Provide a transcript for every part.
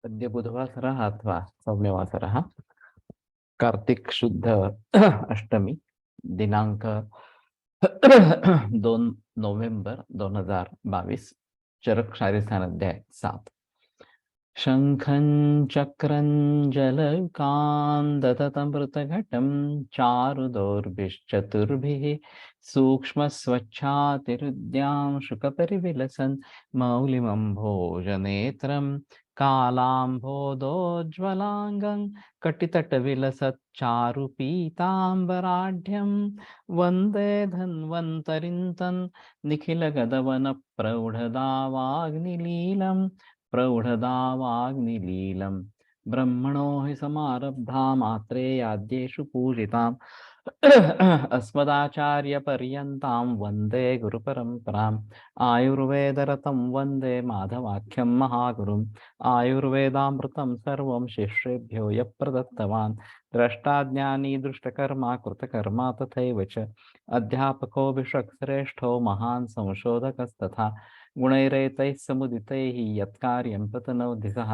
अद्य बुधवासरः अथवा सौम्यवासरः कार्तिक शुद्ध अष्टमी दिनांक 2 नोव्हेंबर 2022 चरक शारीस्थान अध्याय 7 शंखं चक्रं जलकान्दततमृतघटं चारुदौर्भिश्चतुर्भिः सूक्ष्मस्वच्छातिरुद्यां शुकपरिविलसन् मौलिमम्भोजनेत्रं कालाम्भोदोज्ज्वलाङ्गं कटितटविलसच्चारुपीताम्बराढ्यं वन्दे धन्वन्तरिं तन् निखिलगदवनप्रौढदावाग्निलीलम् प्रौढदावाग्निलीलं ब्रह्मणो हि समारब्धा मात्रेयाद्येषु पूजिताम् अस्मदाचार्यपर्यन्तां वन्दे गुरुपरम्पराम् आयुर्वेदरतं वन्दे माधवाख्यं महागुरुम् आयुर्वेदामृतं सर्वं शिष्येभ्यो यः प्रदत्तवान् द्रष्टाज्ञानी दृष्टकर्मा कृतकर्मा तथैव च अध्यापको विश्वश्रेष्ठो महान् संशोधकस्तथा गुणैरेतैः समुदितैः यत्कार्यं प्रतनोधिसः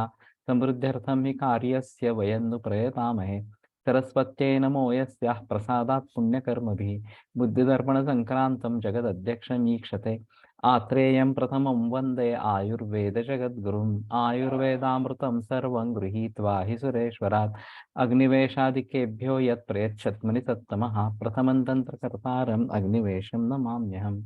समृद्ध्यर्थं हि कार्यस्य वयं प्रयतामहे सरस्वत्यै नमो यस्याः प्रसादात् पुण्यकर्मभिः बुद्धिदर्पणसङ्क्रान्तं जगदध्यक्षमीक्षते आत्रेयं प्रथमं वन्दे आयुर्वेदजगद्गुरुम् आयुर्वेदामृतं सर्वं गृहीत्वा हि सुरेश्वरात् अग्निवेशादिकेभ्यो यत् प्रयच्छत्मनि सत्तमः प्रथमं तन्त्रकर्तारम् अग्निवेशं नमाम्यहम्।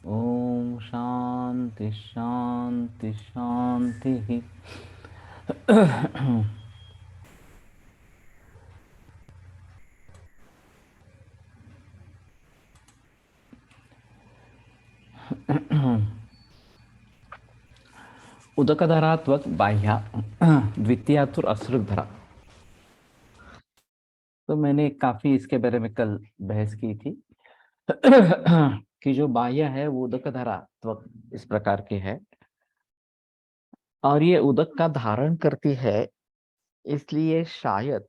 ओम शांति शांति शांति। उदकधरात्वक बाह्य द्वितीयातुर अश्रुधरा। तो मैंने काफी इसके बारे में कल बहस की थी कि जो बाह्य है वो उदक धरात्वक इस प्रकार के है और ये उदक का धारण करती है, इसलिए शायद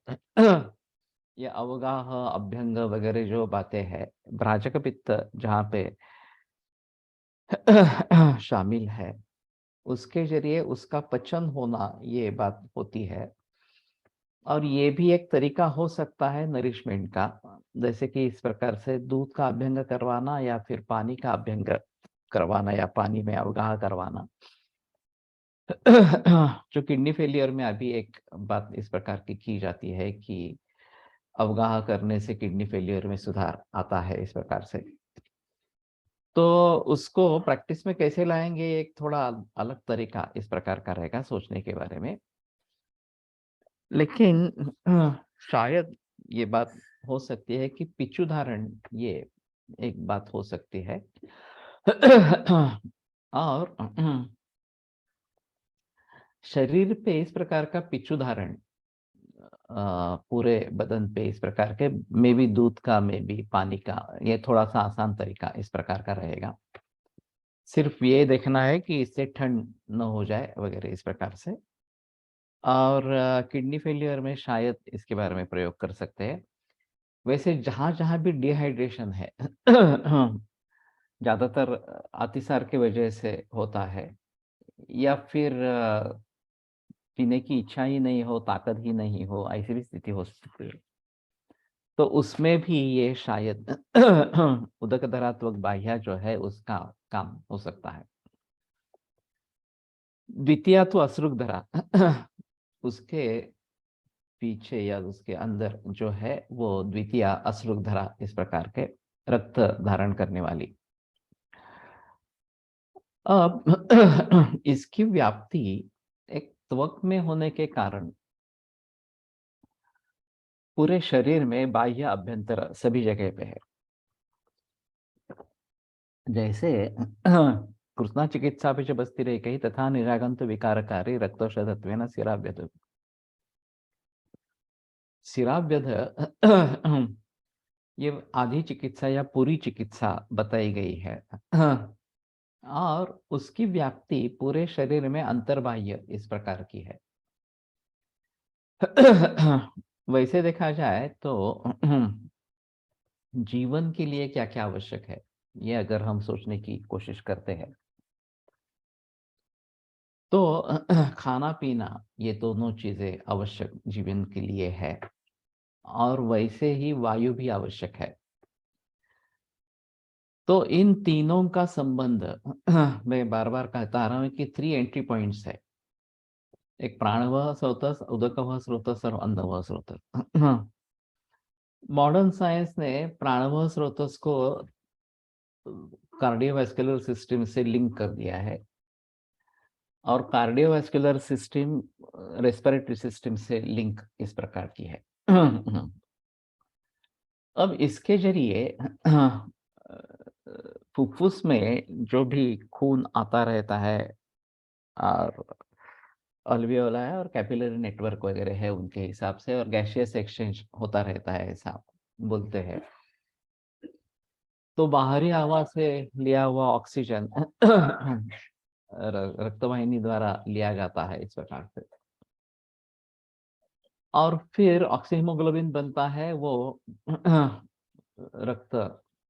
ये अवगाह अभ्यंग वगैरह जो बातें हैं भ्राजक पित्त जहाँ पे शामिल है उसके जरिए उसका पचन होना ये बात होती है। और ये भी एक तरीका हो सकता है नरिशमेंट का, जैसे कि इस प्रकार से दूध का अभ्यंग करवाना या फिर पानी का अभ्यंग करवाना या पानी में अवगाह करवाना। जो किडनी फेलियर में अभी एक बात इस प्रकार की जाती है कि अवगाह करने से किडनी फेलियर में सुधार आता है इस प्रकार से। तो उसको प्रैक्टिस में कैसे लाएंगे एक थोड़ा अलग तरीका इस प्रकार का रहेगा सोचने के बारे में। लेकिन शायद ये बात हो सकती है कि पिछुधारण ये एक बात हो सकती है और शरीर पे इस प्रकार का पिछुधारण पूरे बदन पे इस प्रकार के में भी दूध का में भी पानी का ये थोड़ा सा आसान तरीका इस प्रकार का रहेगा। सिर्फ ये देखना है कि इससे ठंड न हो जाए वगैरह इस प्रकार से। और किडनी फेलियर में शायद इसके बारे में प्रयोग कर सकते हैं। वैसे जहाँ जहाँ भी डिहाइड्रेशन है ज्यादातर अतिसार की वजह से होता है या फिर पीने की इच्छा ही नहीं हो, ताकत ही नहीं हो, ऐसी भी स्थिति हो सकती है। तो उसमें भी ये शायद उदक धरात्मक बाह्य जो है उसका काम हो सकता है। द्वितीय तो अश्रुक धरा उसके पीछे या उसके अंदर जो है वो द्वितीय अश्रुक धरा इस प्रकार के रक्त धारण करने वाली। अब इसकी व्याप्ति एक त्वक में होने के कारण पूरे शरीर में बाह्य अभ्यंतर सभी जगह पे है। जैसे कृष्णा चिकित्सा पे बस्ती रही कही तथा निरागंत विकारकारी रक्तौषधत्वेन सिराव्यध। सिराव्यध ये आधी चिकित्सा या पूरी चिकित्सा बताई गई है। और उसकी व्याप्ति पूरे शरीर में अंतर्बाह्य इस प्रकार की है। वैसे देखा जाए तो जीवन के लिए क्या-क्या आवश्यक है, ये अगर हम सोचने की कोशिश करते हैं, तो खाना-पीना ये दोनों चीज़ें आवश्यक जीवन के लिए है और वैसे ही वायु भी आवश्यक है। तो इन तीनों का संबंध मैं बार-बार कहता आ रहा हूँ कि 3 एंट्री पॉइंट्स है। एक प्राणवः स्रोतः, उदकवः स्रोतः और अन्नवः स्रोतः। मॉडर्न साइंस ने प्राणवः स्रोतस को कार्डियोवास्कुलर सिस्टम से लिंक कर दिया है और कार्डियोवास्कुलर सिस्टम रेस्पिरेटरी सिस्टम से लिंक इस प्रकार की है। अब इसके ज़रिए फुफ्फुस में जो भी खून आता रहता है और अल्वियोला है और कैपिलरी नेटवर्क वगैरह है उनके हिसाब से और गैसियस एक्सचेंज होता रहता है ऐसा बोलते हैं। तो बाहरी हवा से लिया हुआ ऑक्सीजन रक्तवाहिनी द्वारा लिया जाता है इस प्रकार से और फिर ऑक्सीहीमोग्लोबिन बनता है वो रक्त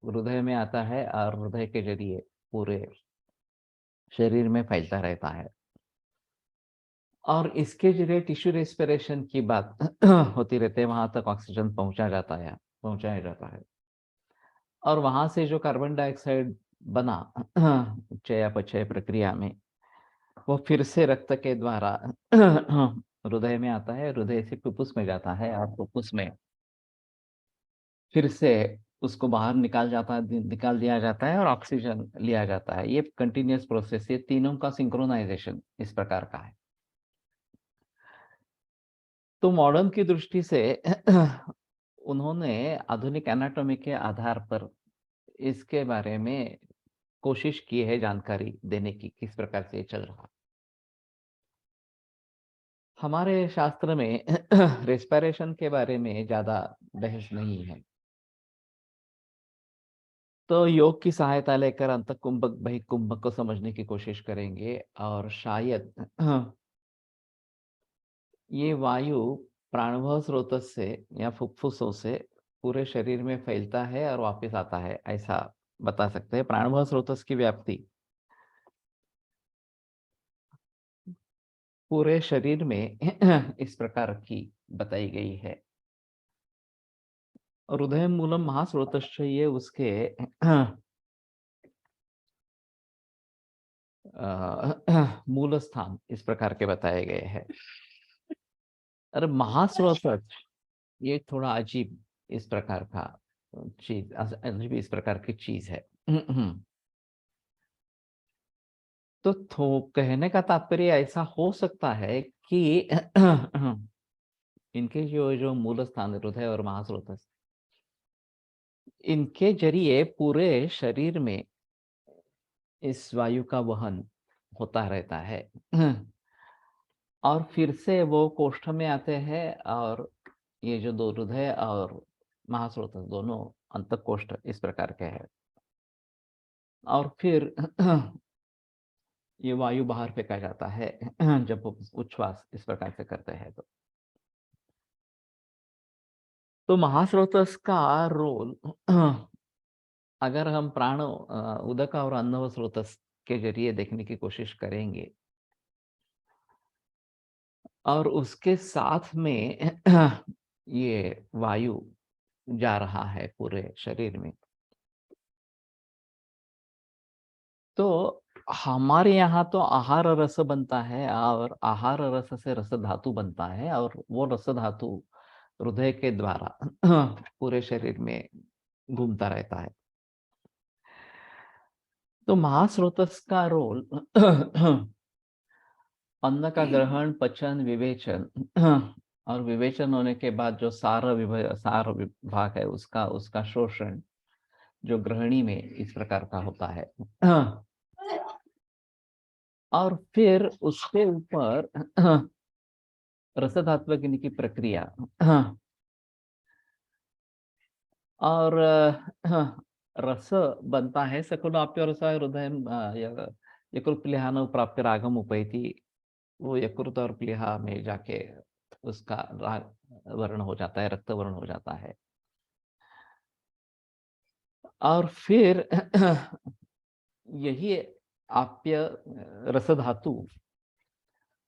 हृदय में आता है और हृदय के जरिए पूरे शरीर में फैलता रहता है और इसके जरिए टिश्यू रेस्पिरेशन की बात होती रहती है, वहां तक ऑक्सीजन पहुंचाया जाता है और वहां से जो कार्बन डाइऑक्साइड बना चयापचय प्रक्रिया में वो फिर से रक्त के द्वारा हृदय में आता है, हृदय से फुफ्फुस में जाता है और फुफ्फुस में फिर से उसको बाहर निकाल दिया जाता है और ऑक्सीजन लिया जाता है। ये कंटिन्यूअस प्रोसेस, ये तीनों का सिंक्रोनाइजेशन इस प्रकार का है। तो मॉडर्न की दृष्टि से उन्होंने आधुनिक एनाटॉमी के आधार पर इसके बारे में कोशिश की है जानकारी देने की, किस प्रकार से ये चल रहा है। हमारे शास्त्र में रेस्पिरेशन के बारे में ज़्यादा बहस नहीं है। तो योग की सहायता लेकर अंतःकुंभक बहिःकुंभक को समझने की कोशिश करेंगे और शायद ये वायु प्राणवायु स्रोत से या फुफ्फुसों से पूरे शरीर में फैलता है और वापस आता है, ऐसा बता सकते हैं। प्राणवायु स्रोतस की व्याप्ति पूरे शरीर में इस प्रकार की बताई गई है। हृदय मूलम महास्रोतश्च ये उसके मूल स्थान इस प्रकार के बताए गए हैं। अरे महास्रोत ये थोड़ा अजीब इस प्रकार का अजीब इस प्रकार की चीज है। तो कहने का तात्पर्य ऐसा हो सकता है कि इनके जो मूल स्थान हृदय और महास्रोत इनके जरिए पूरे शरीर में इस वायु का वहन होता रहता है और फिर से वो कोष्ठ में आते हैं और ये जो दो हृदय और महास्रोत दोनों अंतःकोष्ठ इस प्रकार के हैं और फिर ये वायु बाहर फेंका जाता है जब वो उच्छ्वास इस प्रकार से करते हैं तो महास्रोतस का रोल अगर हम उदक और अन्न स्रोतस के जरिए देखने की कोशिश करेंगे और उसके साथ में ये वायु जा रहा है पूरे शरीर में तो हमारे यहाँ तो आहार रस बनता है और आहार रस से रस धातु बनता है और वो रस धातु हृदय के द्वारा पूरे शरीर में घूमता रहता है। तो महास्रोतस का रोल अन्न का ग्रहण, पचन, विवेचन और विवेचन होने के बाद जो सार विभाग है उसका उसका शोषण जो ग्रहणी में इस प्रकार का होता है और फिर उसके ऊपर रसधात्वग्नि की प्रक्रिया और रस बनता है सकुलाप्य रस हृदय यकृत प्लीहान प्राप्य रागम उपैति। वो यकृत और प्लीहा में जाके उसका राग वर्ण हो जाता है, रक्त वर्ण हो जाता है। और फिर यही आप्य रस धातु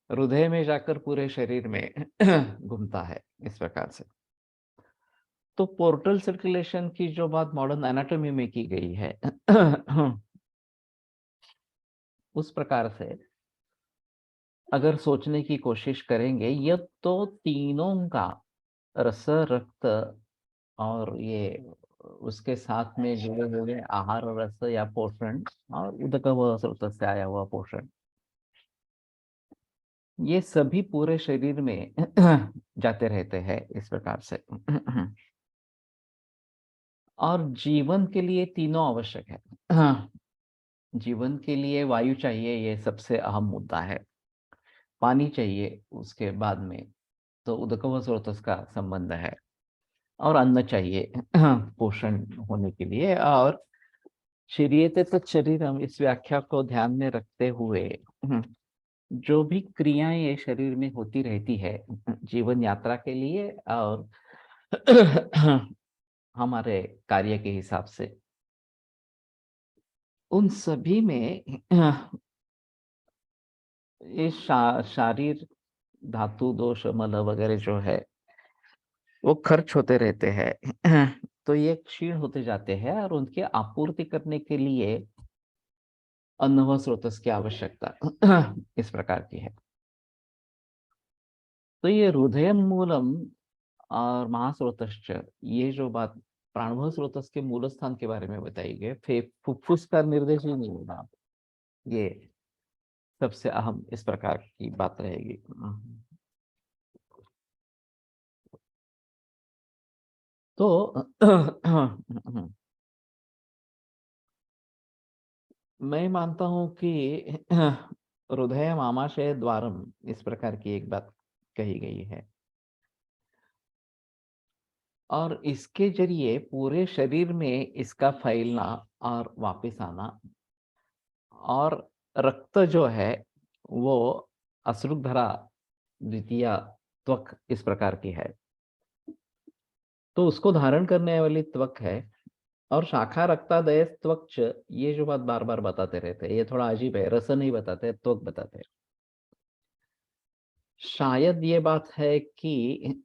हृदय में जाकर पूरे शरीर में घूमता है इस प्रकार से। तो पोर्टल सर्कुलेशन की जो बात मॉडर्न एनाटॉमी में की गई है उस प्रकार से अगर सोचने की कोशिश करेंगे, यह तो तीनों का रस, रक्त और ये उसके साथ में जुड़े हुए आहार रस या पोषण और उदक व स्रोत से आया हुआ पोषण, ये सभी पूरे शरीर में जाते रहते हैं इस प्रकार से। और जीवन के लिए तीनों आवश्यक है। जीवन के लिए वायु चाहिए, ये सबसे अहम मुद्दा है। पानी चाहिए उसके बाद में, तो उदक व स्रोत का संबंध है। और अन्न चाहिए पोषण होने के लिए। और शरीयते तो शरीर, हम इस व्याख्या को ध्यान में रखते हुए जो भी क्रियाएं ये शरीर में होती रहती है जीवन यात्रा के लिए और हमारे कार्य के हिसाब से, उन सभी में ये शारीर धातु दोष मल वगैरह जो है वो खर्च होते रहते हैं। तो ये क्षीण होते जाते हैं और उनकी आपूर्ति करने के लिए अन्न व स्रोतस की आवश्यकता इस प्रकार की है। तो ये हृदय मूलम और महास्रोतश्च, ये जो बात प्राणभव स्रोतस के मूल स्थान के बारे में बताई गई, फुफ्फुस का निर्देश ही नहीं होगा, ये सबसे अहम इस प्रकार की बात रहेगी। तो मैं मानता हूं कि हृदय मामाशय द्वारम इस प्रकार की एक बात कही गई है और इसके जरिए पूरे शरीर में इसका फैलना और वापस आना। और रक्त जो है वो अश्रुधरा द्वितीय त्वक इस प्रकार की है, तो उसको धारण करने वाली त्वक है। और शाखा रक्तादय त्वक्च, ये जो बात बार बार बताते रहते हैं, ये थोड़ा अजीब है, रस नहीं बताते, त्वक बताते हैं। शायद ये बात है कि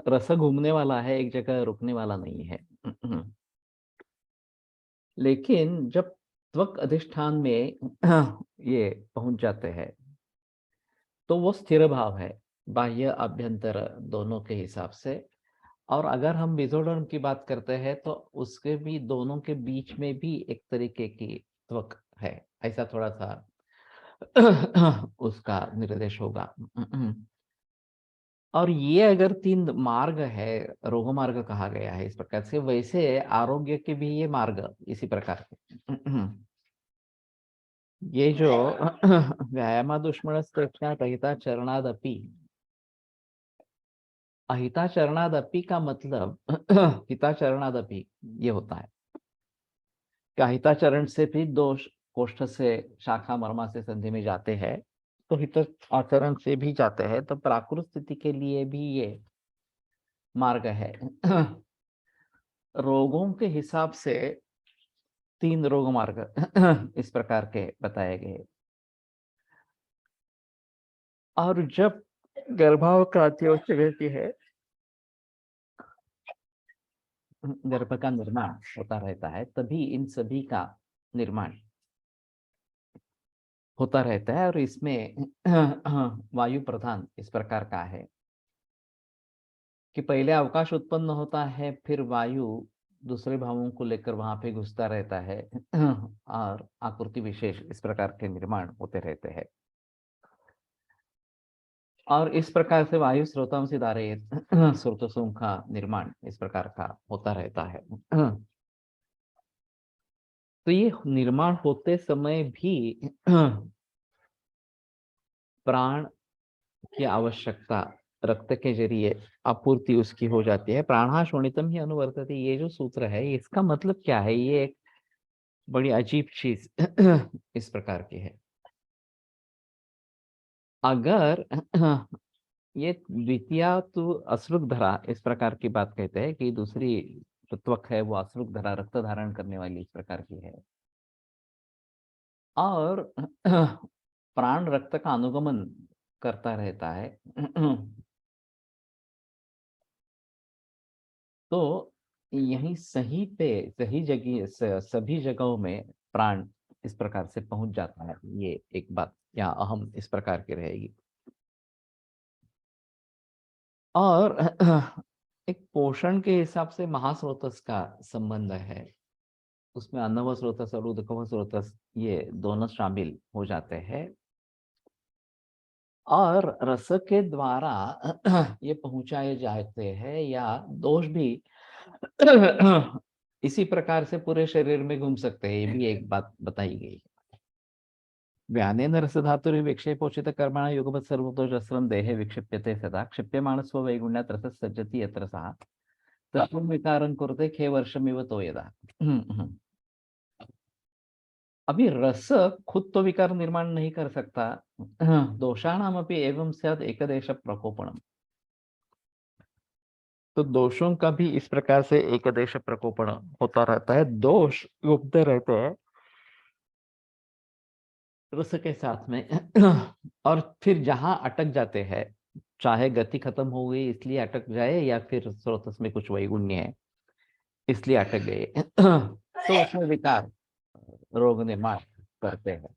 रस घूमने वाला है, एक जगह रुकने वाला नहीं है। लेकिन जब त्वक अधिष्ठान में ये पहुंच जाते हैं तो वो स्थिर भाव है, बाह्य आभ्यंतर दोनों के हिसाब से। और अगर हम मेसोडर्म की बात करते हैं तो उसके भी दोनों के बीच में भी एक तरीके की त्वक है, ऐसा थोड़ा सा उसका निर्देश होगा। और ये अगर तीन मार्ग है, रोग मार्ग कहा गया है इस प्रकार से, वैसे आरोग्य के भी ये मार्ग इसी प्रकार के। ये जो व्यायामा दुष्मण अहिता चरणादपि, अहिता चरणादपि का मतलब हिता चरणादपि ये होता है कि अहिता चरण से भी दो कोष्ठ से शाखा मर्मा से संधि में जाते हैं, तो हित आचरण से भी जाते हैं, तो प्राकृत स्थिति के लिए भी ये मार्ग है। रोगों के हिसाब से तीन रोग मार्ग इस प्रकार के बताए गए। और जब गर्भावक्रांति होती है, गर्भ का निर्माण होता रहता है, तभी इन सभी का निर्माण होता रहता है। और इसमें वायु प्रधान इस प्रकार का है कि पहले अवकाश उत्पन्न होता है, फिर वायु दूसरे भावों को लेकर वहां पे घुसता रहता है और आकृति विशेष इस प्रकार के निर्माण होते रहते हैं। और इस प्रकार से वायु स्रोतों से धारे स्रोतों का निर्माण इस प्रकार का होता रहता है। तो ये निर्माण होते समय भी प्राण की आवश्यकता रक्त के जरिए आपूर्ति उसकी हो जाती है। प्राणः शोणितम ही अनुवर्तते, ये जो सूत्र है इसका मतलब क्या है? ये एक बड़ी अजीब चीज इस प्रकार की है। अगर ये द्वितीया तो अश्रुक धरा इस प्रकार की बात कहते हैं कि दूसरी जो त्वक है वो अश्रुक धरा रक्त धारण करने वाली इस प्रकार की है, और प्राण रक्त का अनुगमन करता रहता है तो यही सही पे सही जगह सभी जगहों में प्राण इस प्रकार से पहुंच जाता है। ये एक बात यहाँ अहम इस प्रकार की रहेगी। और एक पोषण के हिसाब से महास्रोतस का संबंध है, उसमें अन्नव स्रोतस और उदकव स्रोतस ये दोनों शामिल हो जाते हैं, और रस के द्वारा ये पहुंचाए जाते हैं, या दोष भी इसी प्रकार से पूरे शरीर में घूम सकते हैं। ये भी एक बात बताई गई। व्यानेन रसधातुरि विक्षेपोचित कर्मणा युगपत् सर्वतोषस्रं देहे विक्षिप्यते सदा क्षिप्यमाण स्व वैगुण्यात् रसः सज्जति यत्र सः तत्त्वं विकारं कुरुते खे वर्षमिव तो यदा। अभी रस खुद तो विकार निर्माण नहीं कर सकता। दोषाणाम अपि एवं स्यात् एकदेश प्रकोपणम, तो दोषों का भी इस प्रकार से एकदेश प्रकोपण होता रहता है, दोष घूमते रहते हैं रस के साथ में। और फिर जहां अटक जाते हैं, चाहे गति खत्म हो गई इसलिए अटक जाए, या फिर स्रोतस में कुछ वैगुण्य है इसलिए अटक गए, तो उसमें विकार रोग निर्माण करते हैं।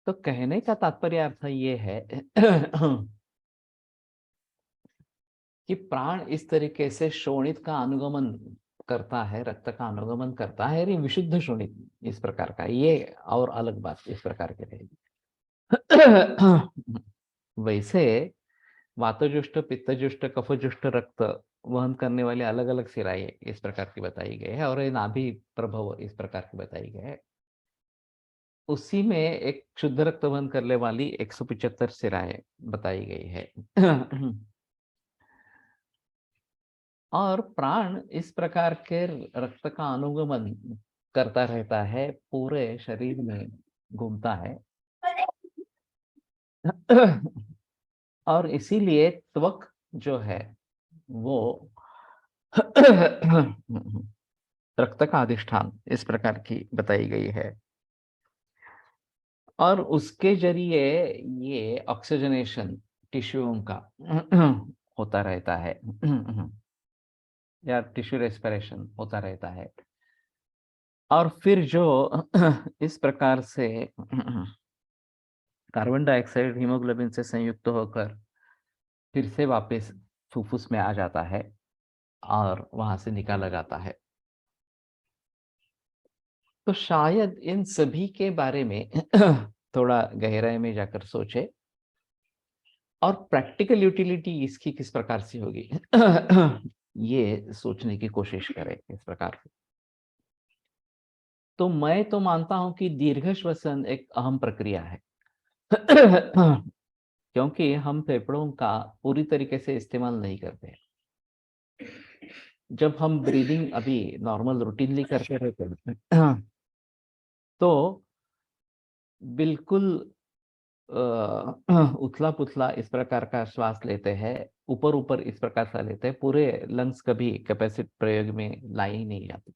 तो कहने का तात्पर्य अर्थ ये है कि प्राण इस तरीके से शोणित का अनुगमन करता है, रक्त का अनुगमन करता है, ये विशुद्ध शोणित इस प्रकार का, ये और अलग बात इस प्रकार की रहेगी। वैसे वातजुष्ट, पित्तजुष्ट, कफजुष्ट रक्त वहन करने वाले अलग अलग सिराएं इस प्रकार की बताई गई है, और ये नाभि प्रभव इस प्रकार की बताई गई है। उसी में एक शुद्ध रक्त वहन करने वाली 175 सिराएं बताई गई है। और प्राण इस प्रकार के रक्त का अनुगमन करता रहता है, पूरे शरीर में घूमता है। और इसीलिए त्वक जो है वो रक्त का अधिष्ठान इस प्रकार की बताई गई है, और उसके जरिए ये ऑक्सीजनेशन टिश्यूओं का होता रहता है, या टिश्यू रेस्पिरेशन होता रहता है। और फिर जो इस प्रकार से कार्बन डाइऑक्साइड हीमोग्लोबिन से संयुक्त होकर फिर से वापस फुफ्फुस में आ जाता है और वहां से निकाला जाता है। तो शायद इन सभी के बारे में थोड़ा गहराई में जाकर सोचे, और प्रैक्टिकल यूटिलिटी इसकी किस प्रकार से होगी ये सोचने की कोशिश करें इस प्रकार से। तो मैं तो मानता हूं कि दीर्घ श्वसन एक अहम प्रक्रिया है। क्योंकि हम फेफड़ों का पूरी तरीके से इस्तेमाल नहीं करते। जब हम ब्रीदिंग अभी नॉर्मल रूटीनली करते रहते हैं तो बिल्कुल उथला पुथला इस प्रकार का श्वास लेते हैं, ऊपर ऊपर इस प्रकार से लेते हैं, पूरे लंग्स कभी कैपेसिटी प्रयोग में लाई ही नहीं जाती।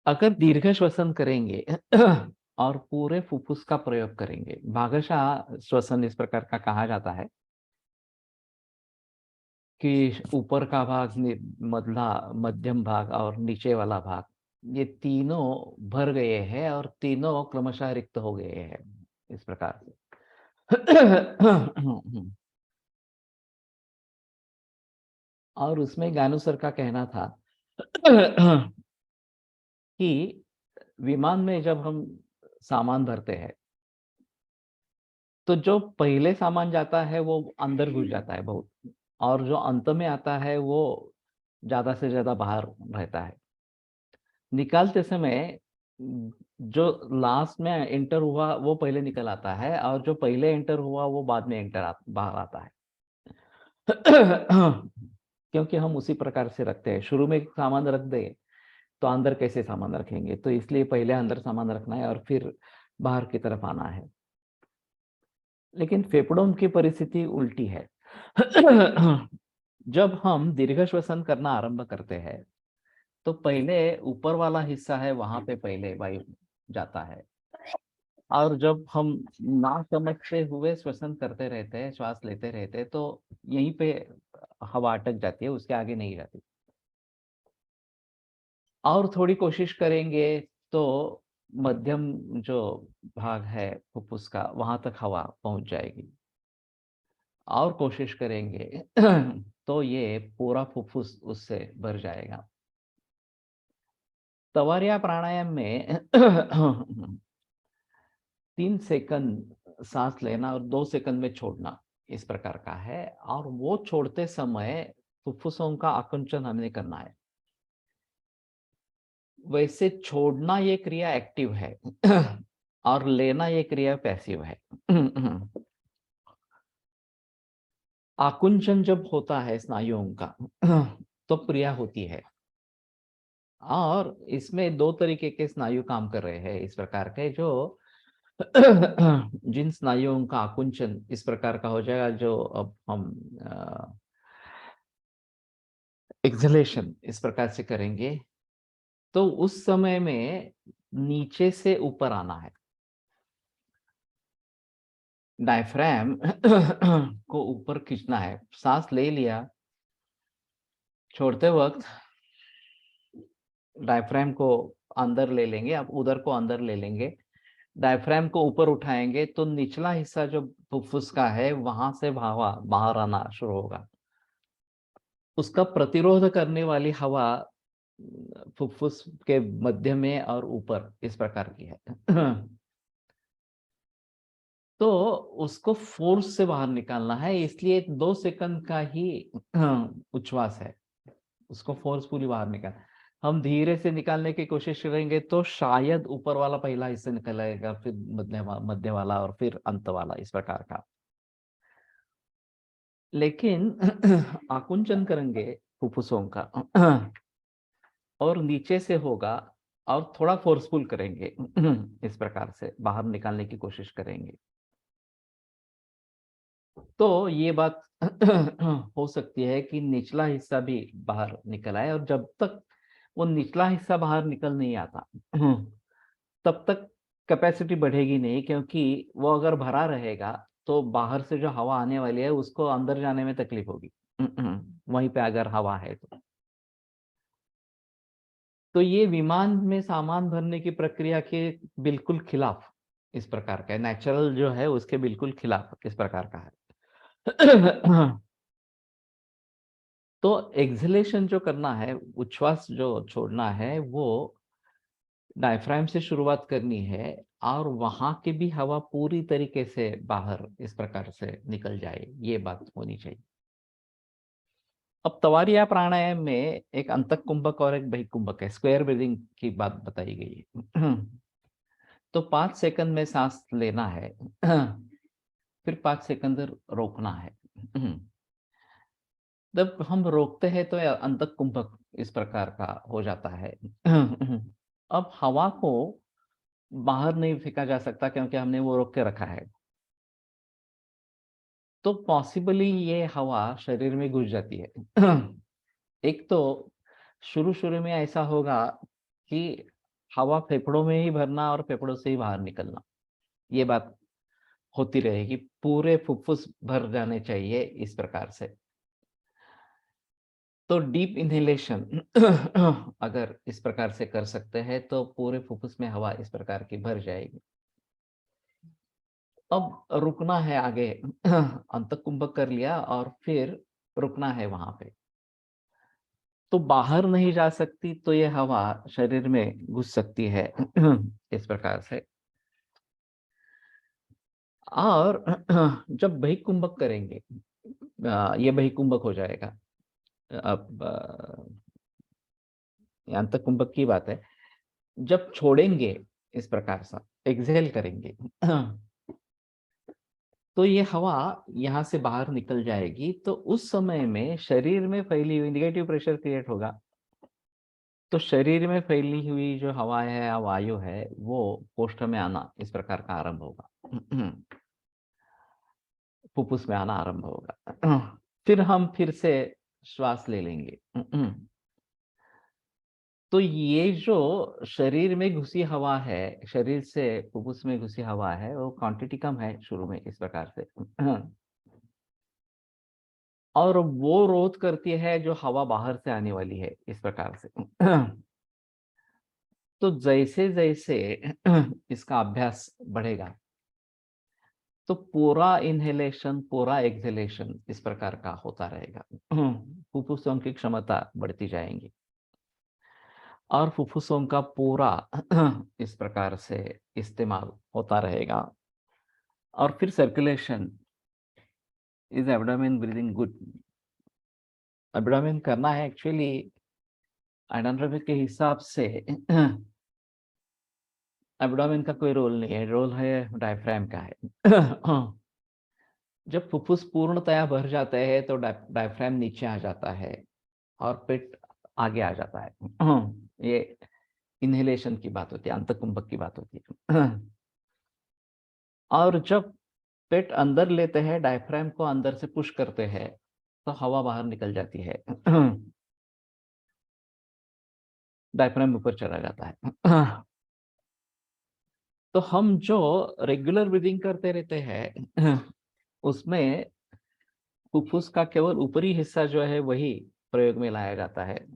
अगर दीर्घ श्वसन करेंगे और पूरे फुफ्फुस का प्रयोग करेंगे, भागशः श्वसन इस प्रकार का कहा जाता है कि ऊपर का भाग, मधला मध्यम भाग और नीचे वाला भाग, ये तीनों भर गए हैं और तीनों क्रमशः रिक्त हो गए हैं इस प्रकार से। और उसमें गानू सर का कहना था कि विमान में जब हम सामान भरते हैं तो जो पहले सामान जाता है वो अंदर घुस जाता है बहुत, और जो अंत में आता है वो ज्यादा से ज्यादा बाहर रहता है। निकालते समय जो लास्ट में एंटर हुआ वो पहले निकल आता है, और जो पहले एंटर हुआ वो बाद में बाहर आता है। क्योंकि हम उसी प्रकार से रखते हैं, शुरू में सामान रख दे तो अंदर कैसे सामान रखेंगे, तो इसलिए पहले अंदर सामान रखना है और फिर बाहर की तरफ आना है। लेकिन फेफड़ों की परिस्थिति उल्टी है। जब हम दीर्घ श्वसन करना आरंभ करते हैं तो पहले ऊपर वाला हिस्सा है वहां पे पहले वायु जाता है, और जब हम ना समझते हुए श्वसन करते रहते हैं, श्वास लेते रहते हैं, तो यहीं पे हवा अटक जाती है, उसके आगे नहीं जाती। और थोड़ी कोशिश करेंगे तो मध्यम जो भाग है फुफ्फुस का, वहां तक हवा पहुंच जाएगी। और कोशिश करेंगे तो ये पूरा फुफ्फुस उससे भर जाएगा। तवारिया प्राणायाम में 3 सेकंड सांस लेना और 2 सेकंड में छोड़ना इस प्रकार का है, और वो छोड़ते समय फुफ्फुसों का आकुंचन हमने करना है। वैसे छोड़ना ये क्रिया एक्टिव है और लेना ये क्रिया पैसिव है। आकुंचन जब होता है स्नायुओं का तो क्रिया होती है, और इसमें 2 तरीके के स्नायु काम कर रहे हैं इस प्रकार के, जो जिन स्नायुओं का आकुंचन इस प्रकार का हो जाएगा, जो अब हम एक्सलेशन इस प्रकार से करेंगे, तो उस समय में नीचे से ऊपर आना है। डायफ्राम को ऊपर खींचना है। सांस ले लिया, छोड़ते वक्त डायफ्राम को अंदर ले लेंगे, आप उधर को अंदर ले लेंगे, डायफ्राम को ऊपर उठाएंगे तो निचला हिस्सा जो फुफ्फुस का है वहां से हवा बाहर आना शुरू होगा। उसका प्रतिरोध करने वाली हवा फुफ्फुस के मध्य में और ऊपर इस प्रकार की है। तो उसको फोर्स से बाहर निकालना है, इसलिए 2 सेकंड का ही उच्छ्वास है, उसको फोर्सफुली बाहर निकाल। हम धीरे से निकालने की कोशिश करेंगे तो शायद ऊपर वाला पहला हिस्सा निकलेगा, फिर मध्य वाला और फिर अंत वाला इस प्रकार का। लेकिन आकुंचन करेंगे फुफ्फुसों का और नीचे से होगा, और थोड़ा फोर्सफुल करेंगे इस प्रकार से बाहर निकालने की कोशिश करेंगे, तो ये बात हो सकती है कि निचला हिस्सा भी बाहर निकल आए, और जब तक वो निचला हिस्सा बाहर निकल नहीं आता तब तक कैपेसिटी बढ़ेगी नहीं, क्योंकि वो अगर भरा रहेगा तो बाहर से जो हवा आने वाली है उसको अंदर जाने में तकलीफ होगी। वहीं पे अगर हवा है तो ये विमान में सामान भरने की प्रक्रिया के बिल्कुल खिलाफ इस प्रकार का है, नेचुरल जो है उसके बिल्कुल खिलाफ इस प्रकार का है। तो एक्सलेशन जो करना है, उच्छ्वास जो छोड़ना है, वो डायफ्राम से शुरुआत करनी है, और वहां की भी हवा पूरी तरीके से बाहर इस प्रकार से निकल जाए, ये बात होनी चाहिए। अब तवारिया प्राणायाम में एक अंतक कुंभक और एक बहिकुंभक है, स्क्वायर ब्रीदिंग की बात बताई गई है। तो 5 सेकंड में सांस लेना है, फिर 5 सेकंड रोकना है। जब हम रोकते हैं तो अंतक कुंभक इस प्रकार का हो जाता है। अब हवा को बाहर नहीं फेंका जा सकता क्योंकि हमने वो रोक के रखा है, तो पॉसिबली ये हवा शरीर में घुस जाती है। एक तो शुरू शुरू में ऐसा होगा कि हवा फेफड़ों में ही भरना और फेफड़ों से ही बाहर निकलना, ये बात होती रहेगी, पूरे फुफ्फुस भर जाने चाहिए इस प्रकार से। तो डीप इनहेलेशन अगर इस प्रकार से कर सकते हैं तो पूरे फुफ्फुस में हवा इस प्रकार की भर जाएगी। अब रुकना है आगे। अंतः कुंभक कर लिया और फिर रुकना है वहां पे, तो बाहर नहीं जा सकती, तो ये हवा शरीर में घुस सकती है इस प्रकार से। और जब बहिकुंभक करेंगे, ये बहिकुंभक हो जाएगा। अब अंतः कुंभक की बात है, जब छोड़ेंगे इस प्रकार से एक्सहेल करेंगे। तो ये हवा यहाँ से बाहर निकल जाएगी, तो उस समय में शरीर में फैली हुई नेगेटिव प्रेशर क्रिएट होगा। तो शरीर में फैली हुई जो हवा है या वायु है, वो कोष्ठ में आना इस प्रकार का आरंभ होगा। फुफ्फुस में आना आरंभ होगा। फिर हम फिर से श्वास ले लेंगे। तो ये जो शरीर में घुसी हवा है, शरीर से फुफ्फुस में घुसी हवा है, वो क्वांटिटी कम है शुरू में इस प्रकार से। और वो रोध करती है जो हवा बाहर से आने वाली है इस प्रकार से। तो जैसे जैसे इसका अभ्यास बढ़ेगा, तो पूरा इनहेलेशन, पूरा एक्सहेलेशन इस प्रकार का होता रहेगा। फुफ्फुसों की क्षमता बढ़ती जाएंगी और फुफ्फुसों का पूरा इस प्रकार से इस्तेमाल होता रहेगा। और फिर circulation is abdomen breathing good. Abdomen करना है एक्चुअली एनाटॉमी के हिसाब से। एब्डोमेन का कोई रोल नहीं है, रोल है डायफ्राम का है। जब फुफ्फुस पूर्णतया भर जाते हैं तो डायफ्राम नीचे आ जाता है और पेट आगे आ जाता है। ये इनहेलेशन की बात होती है, अंतकुंभक की बात होती है। और जब पेट अंदर लेते हैं, डायफ्राम को अंदर से पुश करते हैं, तो हवा बाहर निकल जाती है। डायफ्राम ऊपर चला जाता है। तो हम जो रेगुलर ब्रीदिंग करते रहते हैं, उसमें फुफ्फुस का केवल ऊपरी हिस्सा जो है वही प्रयोग में लाया जाता है।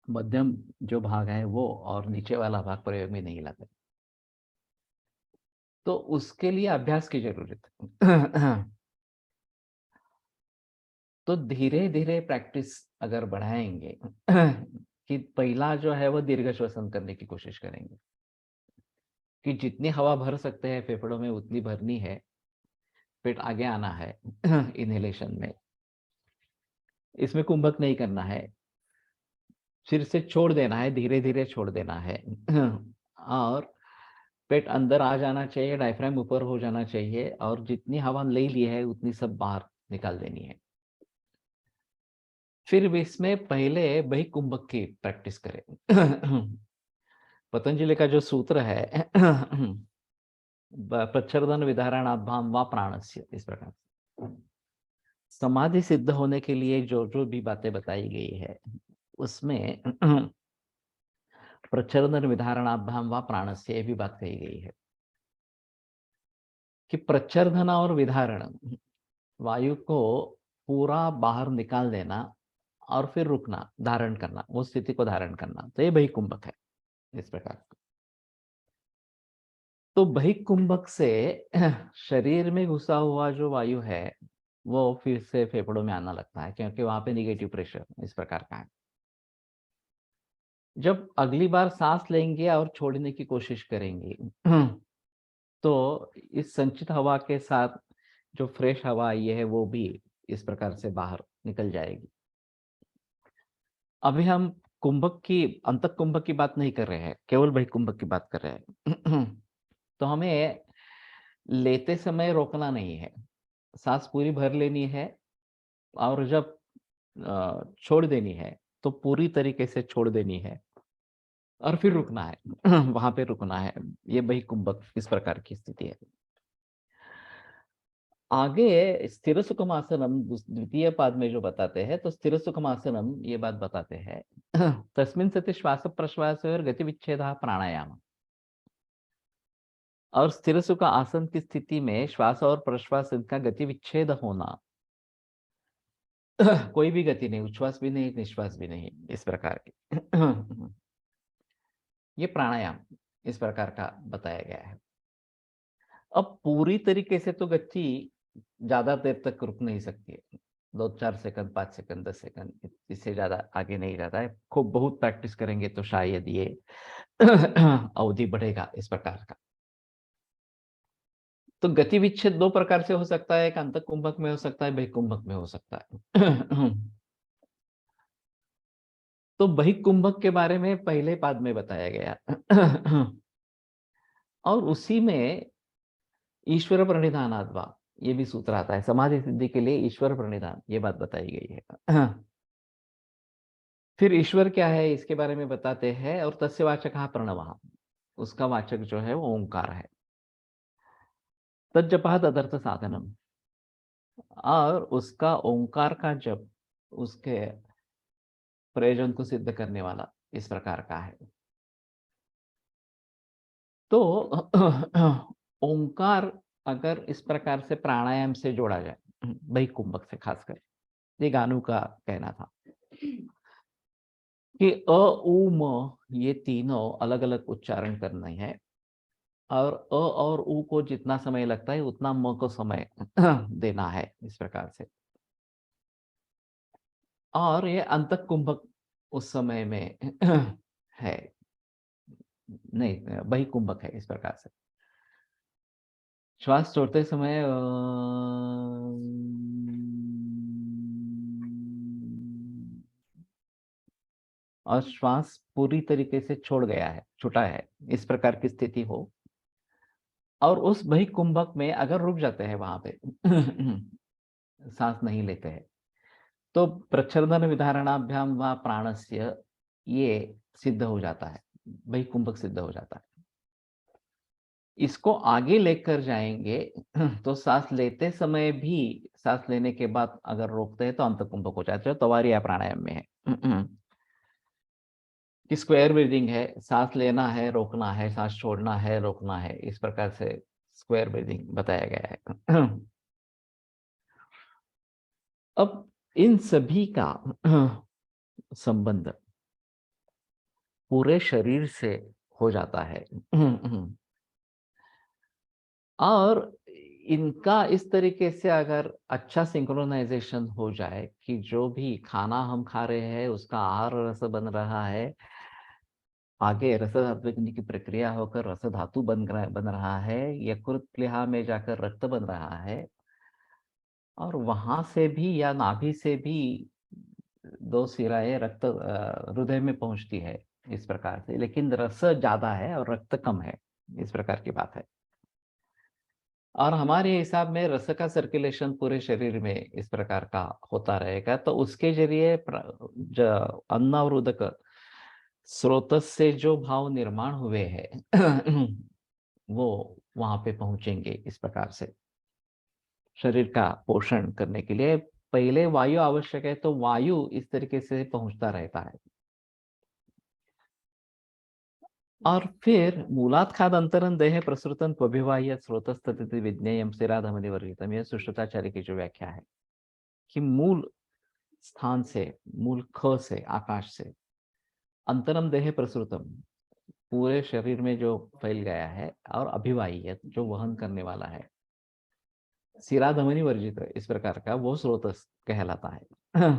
मध्यम जो भाग है वो और नीचे वाला भाग प्रयोग में नहीं लाते। तो उसके लिए अभ्यास की जरूरत है। तो धीरे धीरे प्रैक्टिस अगर बढ़ाएंगे, कि पहला जो है वो दीर्घ श्वसन करने की कोशिश करेंगे, कि जितनी हवा भर सकते हैं फेफड़ों में उतनी भरनी है, पेट आगे आना है। इनहेलेशन में इसमें कुंभक नहीं करना है, सिर से छोड़ देना है, धीरे धीरे छोड़ देना है। और पेट अंदर आ जाना चाहिए, डायफ्राम ऊपर हो जाना चाहिए, और जितनी हवा ले ली है उतनी सब बाहर निकाल देनी है। फिर भी इसमें पहले बहिकुंभक की प्रैक्टिस करें। पतंजलि का जो सूत्र है, प्रच्छर्दन विधारणाभ्याम व प्राणस्य, इस प्रकार समाधि सिद्ध होने के लिए जो जो भी बातें बताई गई है, उसमें प्रच्छर्दन विधारणाभ्याम व प्राणस्य ये भी बात कही गई है कि प्रच्छर्दन और विधारण, वायु को पूरा बाहर निकाल देना और फिर रुकना, धारण करना, वो स्थिति को धारण करना, तो ये बहिकुंभक है इस प्रकार। तो बहिकुंभक से शरीर में घुसा हुआ जो वायु है वो फिर से फेफड़ों में आना लगता है, क्योंकि वहां पे निगेटिव प्रेशर इस प्रकार का है। जब अगली बार सांस लेंगे और छोड़ने की कोशिश करेंगे, तो इस संचित हवा के साथ जो फ्रेश हवा आई है वो भी इस प्रकार से बाहर निकल जाएगी। अभी हम कुंभक की, अंतक कुंभक की बात नहीं कर रहे हैं, केवल बहिकुंभक की बात कर रहे हैं। तो हमें लेते समय रोकना नहीं है, सांस पूरी भर लेनी है, और जब छोड़ देनी है तो पूरी तरीके से छोड़ देनी है, और फिर रुकना है। वहां पे रुकना है। ये बहिकुंभक इस प्रकार की स्थिति है। आगे स्थिर सुखमासनम द्वितीय पाद में जो बताते हैं, तो स्थिर सुखमासनम ये बात बताते हैं। तस्मिन् सति श्वास प्रश्वास और गति विच्छेद प्राणायाम। और स्थिर सुख आसन की स्थिति में श्वास और प्रश्वास इनका गति विच्छेद होना, कोई भी गति नहीं, उच्छ्वास भी नहीं, निश्वास भी नहीं, इस प्रकार की। ये प्राणायाम इस प्रकार का बताया गया है। अब पूरी तरीके से तो गति ज्यादा देर तक रुक नहीं सकती है, 2-4 सेकंड, 5 सेकंड, 10 सेकंड, इससे ज्यादा आगे नहीं जाता है। खूब बहुत प्रैक्टिस करेंगे तो शायद ये अवधि बढ़ेगा इस प्रकार का। तो गति विच्छेद 2 प्रकार से हो सकता है, एक अंतः कुंभक में हो सकता है, बहिकुंभक में हो सकता है। तो बहिकुंभक के बारे में पहले पाद में बताया गया और उसी में ईश्वर प्रणिधानाद्वा ये भी सूत्र आता है, समाधि सिद्धि के लिए ईश्वर प्रणिधान, ये बात बताई गई है। फिर ईश्वर क्या है इसके बारे में बताते हैं, और तस्य वाचकः प्रणवः, उसका वाचक जो है वो ओंकार है। तज्जपः तदर्थ साधनम, और उसका ओंकार का जप उसके प्रयोजन को सिद्ध करने वाला इस प्रकार का है। तो ओंकार अगर इस प्रकार से प्राणायाम से जोड़ा जाए, बहिकुंभक से खासकर, ये गानू का कहना था कि अ उ म ये तीनों अलग अलग उच्चारण करने हैं, और अ और उ को जितना समय लगता है उतना म को समय देना है इस प्रकार से। और ये अंतः कुंभक उस समय में है, नहीं बहिकुंभक है इस प्रकार से। श्वास छोड़ते समय और श्वास पूरी तरीके से छोड़ गया है, छूटा है, इस प्रकार की स्थिति हो, और उस बहिकुंभक में अगर रुक जाते हैं वहां पे सांस नहीं लेते हैं, तो प्रच्छर्दन विधारणाभ्याम व प्राणस्य ये सिद्ध हो जाता है, बहिकुंभक सिद्ध हो जाता है। इसको आगे लेकर जाएंगे तो सांस लेते समय भी, सांस लेने के बाद अगर रोकते हैं तो अंतकुंभक हो जाता है, तो तवारिया प्राणायाम में है कि स्क्वायर ब्रीदिंग है, सांस लेना है रोकना है, सांस छोड़ना है रोकना है, इस प्रकार से स्क्वायर ब्रीदिंग बताया गया है। अब इन सभी का संबंध पूरे शरीर से हो जाता है और इनका इस तरीके से अगर अच्छा सिंक्रोनाइजेशन हो जाए कि जो भी खाना हम खा रहे हैं उसका आहार रस बन रहा है, आगे रस धात्विकनी की प्रक्रिया होकर रस धातु बन रहा है, यकृत प्लीहा में जाकर रक्त बन रहा है, और वहां से भी या नाभि से भी दो सिराएं रक्त हृदय में पहुंचती है इस प्रकार से, लेकिन रस ज्यादा है और रक्त कम है, इस प्रकार की बात है। और हमारे हिसाब में रस का सर्कुलेशन पूरे शरीर में इस प्रकार का होता रहेगा, तो उसके जरिए अन्न और उदक स्रोत से जो भाव निर्माण हुए हैं वो वहां पे पहुंचेंगे इस प्रकार से। शरीर का पोषण करने के लिए पहले वायु आवश्यक है, तो वायु इस तरीके से पहुंचता रहता है। और फिर मूलात खाद अंतरन देह प्रसृतन त्वभिवाह्य स्रोतस्ततिथि विज्ञेयम सिराधमनि वर्गितम, यह सुश्रुताचार्य की जो व्याख्या है कि मूल स्थान से, मूल ख से, आकाश से, अंतरम देह प्रसृतम पूरे शरीर में जो फैल गया है, और अभिवाह्य जो वहन करने वाला है, सिराधमनि वर्जित इस प्रकार का वो स्रोत कहलाता है।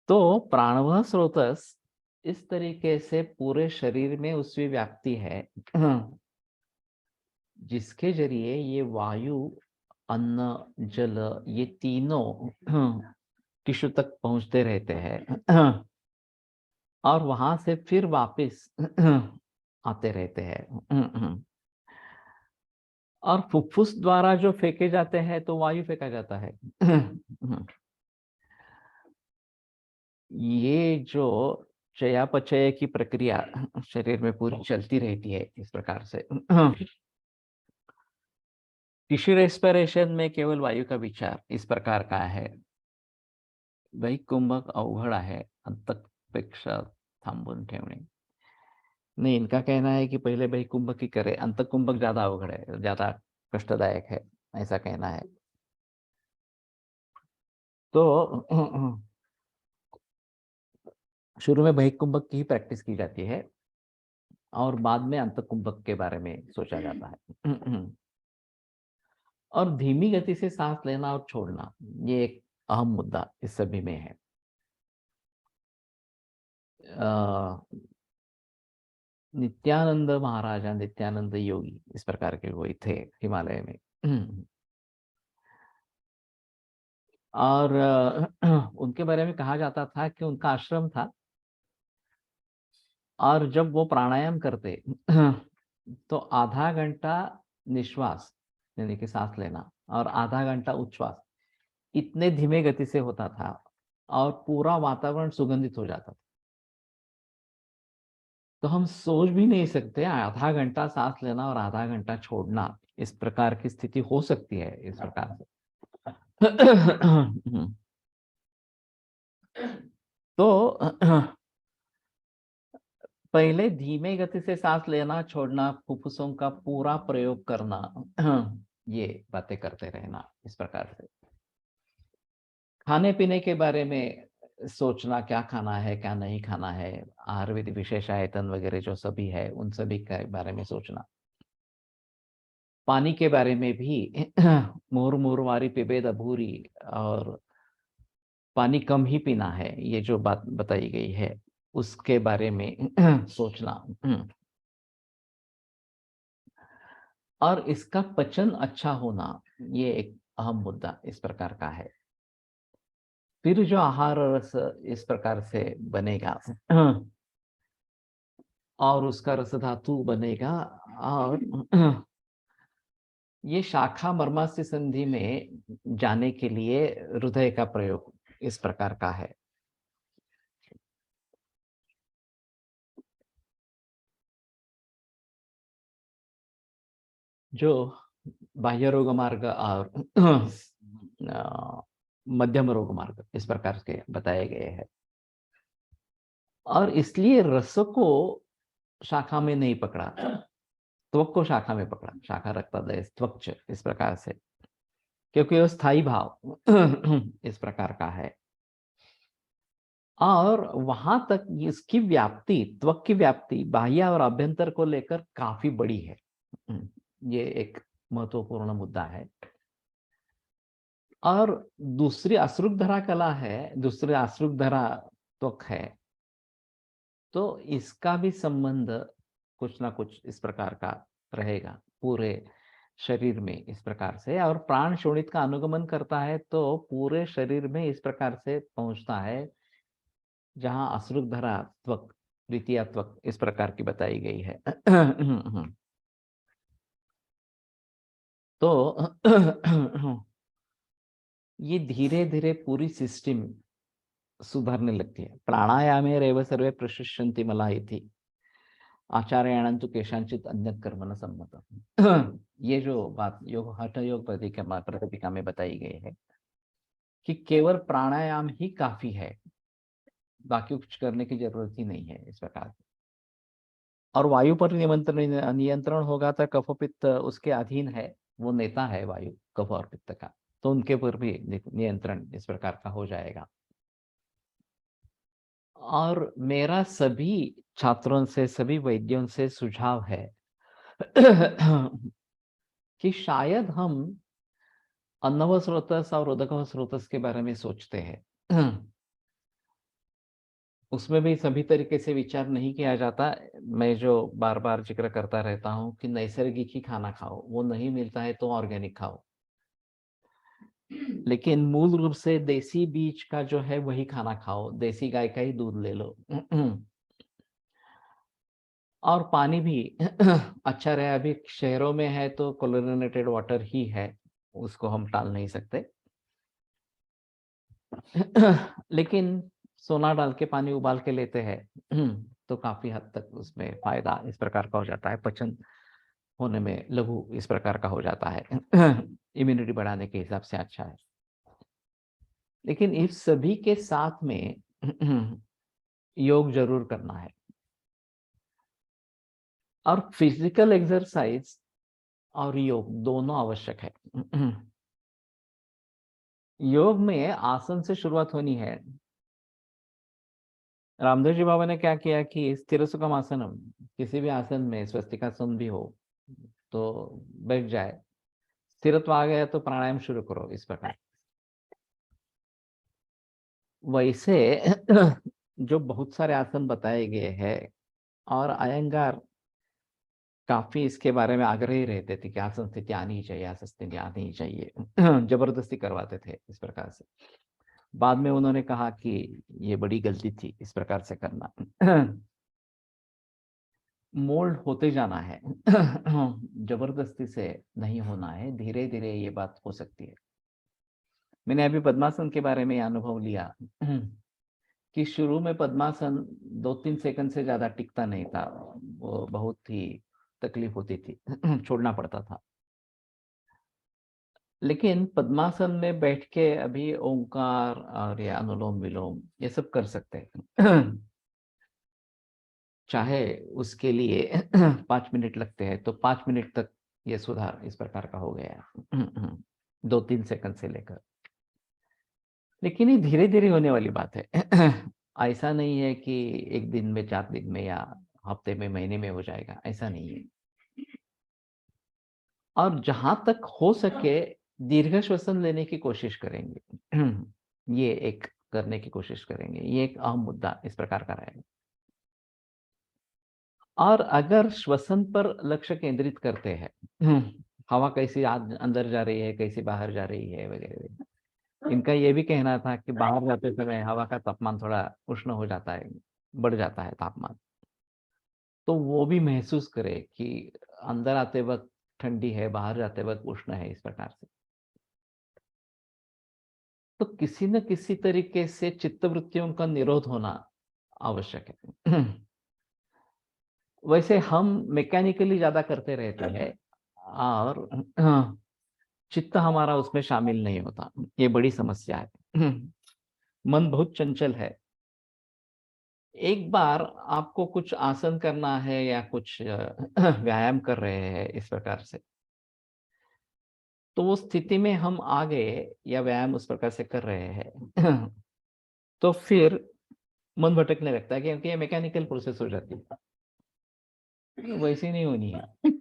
तो प्राणवह स्रोतस इस तरीके से पूरे शरीर में उसकी व्याप्ति है जिसके जरिए ये वायु, अन्न, जल, ये तीनों टिश्यू तक पहुंचते रहते हैं और वहां से फिर वापस आते रहते हैं। और फुफ्फुस द्वारा जो फेंके जाते हैं तो वायु फेंका जाता है। ये जो चयापचय की प्रक्रिया शरीर में पूरी चलती रहती है इस प्रकार से। टिश्यू रेस्पिरेशन में केवल वायु का विचार इस प्रकार का है। बहिकुंभक अवघड आहे, अंतपेक्षा थांबून ठेवणे। नहीं, इनका कहना है कि पहले बहिकुंभक ही करे, अंतकुंभक ज्यादा अवघड है, ज्यादा कष्टदायक है, ऐसा कहना है। तो शुरू में बहिकुंभक की ही प्रैक्टिस की जाती है और बाद में अंतकुंभक के बारे में सोचा जाता है। और धीमी गति से सांस लेना और छोड़ना, ये एक अहम मुद्दा इस सभी में है। नित्यानंद महाराजा, नित्यानंद योगी इस प्रकार के कोई थे हिमालय में। और उनके बारे में कहा जाता था कि उनका आश्रम था, और जब वो प्राणायाम करते तो आधा घंटा निश्वास यानी कि सांस लेना और आधा घंटा उच्छ्वास इतने धीमे गति से होता था और पूरा वातावरण सुगंधित हो जाता था। तो हम सोच भी नहीं सकते आधा घंटा सांस लेना और आधा घंटा छोड़ना, इस प्रकार की स्थिति हो सकती है इस प्रकार से। तो पहले धीमे गति से सांस लेना छोड़ना, फुफ्फुसों का पूरा प्रयोग करना, ये बातें करते रहना इस प्रकार से। खाने पीने के बारे में सोचना, क्या खाना है क्या नहीं खाना है, आहार विधि विशेष आयतन वगैरह जो सभी है उन सभी के बारे में सोचना। पानी के बारे में भी मोर मोरवारी पिबेद अभूरी, और पानी कम ही पीना है, ये जो बात बताई गई है उसके बारे में सोचना। और इसका पचन अच्छा होना, ये एक अहम मुद्दा इस प्रकार का है। फिर जो आहार रस इस प्रकार से बनेगा और उसका रस धातु बनेगा, और ये शाखा मर्मास्य संधि में जाने के लिए हृदय का प्रयोग इस प्रकार का है। जो बाह्य रोग मार्ग और मध्यम रोग मार्ग इस प्रकार के बताए गए हैं। और इसलिए रस को शाखा में नहीं पकड़ा, त्वक को शाखा में पकड़ा, शाखा रक्तदय त्वच इस प्रकार से, क्योंकि वो स्थायी भाव इस प्रकार का है। और वहां तक इसकी व्याप्ति, त्वक की व्याप्ति बाह्य और अभ्यंतर को लेकर काफी बड़ी है। ये एक महत्वपूर्ण मुद्दा है। और दूसरी अश्रुधरा कला है, दूसरी अश्रुधरा त्वक है, तो इसका भी संबंध कुछ ना कुछ इस प्रकार का रहेगा पूरे शरीर में इस प्रकार से। और प्राण शोणित का अनुगमन करता है तो पूरे शरीर में इस प्रकार से पहुंचता है, जहां अश्रुधरा त्वक, द्वितीय त्वक इस प्रकार की बताई गई है। तो ये धीरे धीरे पूरी सिस्टम सुधारने लगती है। प्राणायामे रेव सर्वे प्रशिष्यन्ति मला इति आचार्याणां तु केषांचित् अन्यत् कर्म न सम्मतम्। ये जो बात योग हठ योग प्रतिपिका में बताई गई है कि केवल प्राणायाम ही काफी है, बाकी कुछ करने की जरूरत ही नहीं है इस प्रकार। और वायु पर नियंत्रण होगा तो कफ पित्त उसके अधीन है, वो नेता है वायु कफ और पित्त का, तो उनके ऊपर भी नियंत्रण इस प्रकार का हो जाएगा। और मेरा सभी छात्रों से, सभी वैद्यों से सुझाव है कि शायद हम अन्नव स्रोतस और उदकव स्रोतस के बारे में सोचते हैं, उसमें भी सभी तरीके से विचार नहीं किया जाता। मैं जो बार बार जिक्र करता रहता हूँ कि नैसर्गिक ही खाना खाओ, वो नहीं मिलता है तो ऑर्गेनिक खाओ, लेकिन मूल रूप से देसी बीज का जो है वही खाना खाओ, देसी गाय का ही दूध ले लो। और पानी भी अच्छा रहे। अभी शहरों में है तो क्लोरिनेटेड वाटर ही है, उसको हम टाल नहीं सकते। लेकिन सोना डाल के पानी उबाल के लेते हैं तो काफी हद तक उसमें फायदा इस प्रकार का हो जाता है, पचन होने में लघु इस प्रकार का हो जाता है। इम्यूनिटी बढ़ाने के हिसाब से अच्छा है। लेकिन इस सभी के साथ में योग जरूर करना है। और फिजिकल एक्सरसाइज और योग दोनों आवश्यक है। योग में आसन से शुरुआत होनी है। रामदेव जी बाबा ने क्या किया कि स्थिर सुखम आसनम, किसी भी आसन में स्वस्तिकासन भी हो तो बैठ जाए, स्थिरत्व आ गया तो प्राणायाम शुरू करो इस प्रकार। वैसे जो बहुत सारे आसन बताए गए हैं, और अयंगार काफी इसके बारे में आग्रही रहते थे कि आसन स्थिति आनी ही चाहिए, आसन स्थिति आनी ही चाहिए। जबरदस्ती करवाते थे इस प्रकार से। बाद में उन्होंने कहा कि ये बड़ी गलती थी इस प्रकार से करना। मोल्ड होते जाना है। जबरदस्ती से नहीं होना है, धीरे धीरे ये बात हो सकती है। मैंने अभी पद्मासन के बारे में अनुभव लिया कि शुरू में पद्मासन 2-3 सेकंड से ज्यादा टिकता नहीं था, वो बहुत ही तकलीफ होती थी। छोड़ना पड़ता था। लेकिन पद्मासन में बैठ के अभी ओंकार और ये अनुलोम विलोम ये सब कर सकते हैं। चाहे उसके लिए 5 मिनट लगते हैं तो 5 मिनट तक ये सुधार इस प्रकार का हो गया है। 2-3 सेकंड से लेकर। लेकिन ये धीरे धीरे होने वाली बात है। ऐसा नहीं है कि एक दिन में, 4 दिन में या हफ्ते में, महीने में हो जाएगा, ऐसा नहीं है। और जहां तक हो सके दीर्घ श्वसन लेने की कोशिश करेंगे। ये एक करने की कोशिश करेंगे। ये एक अहम मुद्दा इस प्रकार का रहेगा। और अगर श्वसन पर लक्ष्य केंद्रित करते हैं, हवा कैसी अंदर जा रही है, कैसी बाहर जा रही है वगैरह। इनका ये भी कहना था कि बाहर जाते समय हवा का तापमान थोड़ा उष्ण हो जाता है, बढ़ जाता है तापमान। तो वो भी महसूस करे कि अंदर आते वक्त ठंडी है, बाहर जाते वक्त उष्ण है, इस प्रकार से। तो किसी न किसी तरीके से चित्तवृत्तियों का निरोध होना आवश्यक है। वैसे हम मैकेनिकली ज्यादा करते रहते हैं और चित्त हमारा उसमें शामिल नहीं होता। ये बड़ी समस्या है। मन बहुत चंचल है। एक बार आपको कुछ आसन करना है या कुछ व्यायाम कर रहे हैं इस प्रकार से, तो वो स्थिति में हम आ गए या व्यायाम उस प्रकार से कर रहे हैं, तो फिर मन भटकने लगता है क्योंकि ये मैकेनिकल प्रोसेस हो जाती है। वैसी नहीं होनी है।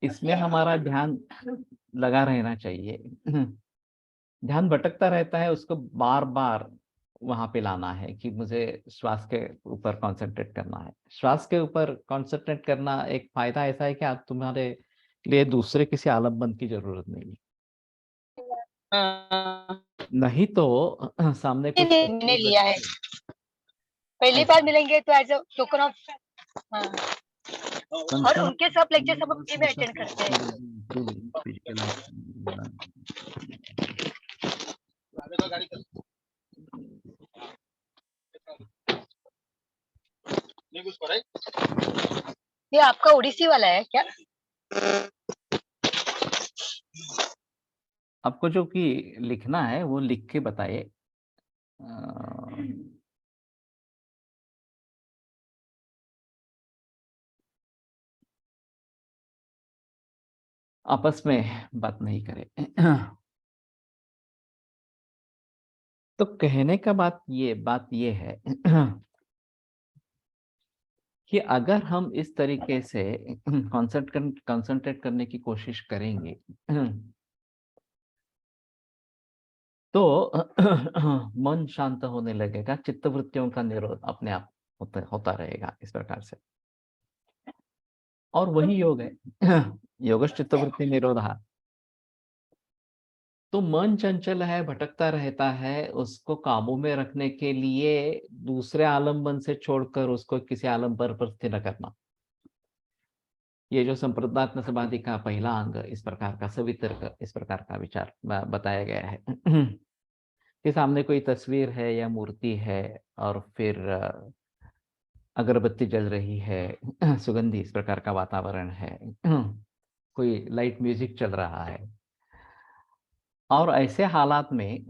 इसमें हमारा ध्यान लगा रहना चाहिए। ध्यान भटकता रहता है, उसको बार बार वहां पे लाना है कि मुझे श्वास के ऊपर कंसंट्रेट करना है। श्वास के ऊपर कंसंट्रेट करना एक फायदा ऐसा है कि आप तुम्हारे लिए दूसरे किसी आलम्बन की जरूरत नहीं है। हाँ, नहीं तो सामने कुछ मैंने लिया है। पहली बार मिलेंगे तो एज अ टोकन ऑफ। हाँ, और उनके सब लेक्चर सब फ्री में अटेंड करते हैं। ये आपका ओडिसी वाला है क्या? आपको जो कि लिखना है वो लिख के बताइए। आपस में बात नहीं करें। तो कहने का बात ये है कि अगर हम इस तरीके से कंसंट्रेट करने की कोशिश करेंगे तो मन शांत होने लगेगा, चित्तवृत्तियों का निरोध अपने आप होता रहेगा इस प्रकार से। और वही योग है। योगश चित्तवृत्ति निरोधा। तो मन चंचल है, भटकता रहता है, उसको काबू में रखने के लिए दूसरे आलम्बन से छोड़कर उसको किसी आलम्बन पर स्थिर करना। ये जो संप्रदात्म समाधि का पहला अंग इस प्रकार का सवितर्क इस प्रकार का विचार बताया गया है। कि सामने कोई तस्वीर है या मूर्ति है और फिर अगरबत्ती जल रही है, सुगंधी इस प्रकार का वातावरण है, कोई लाइट म्यूजिक चल रहा है, और ऐसे हालात में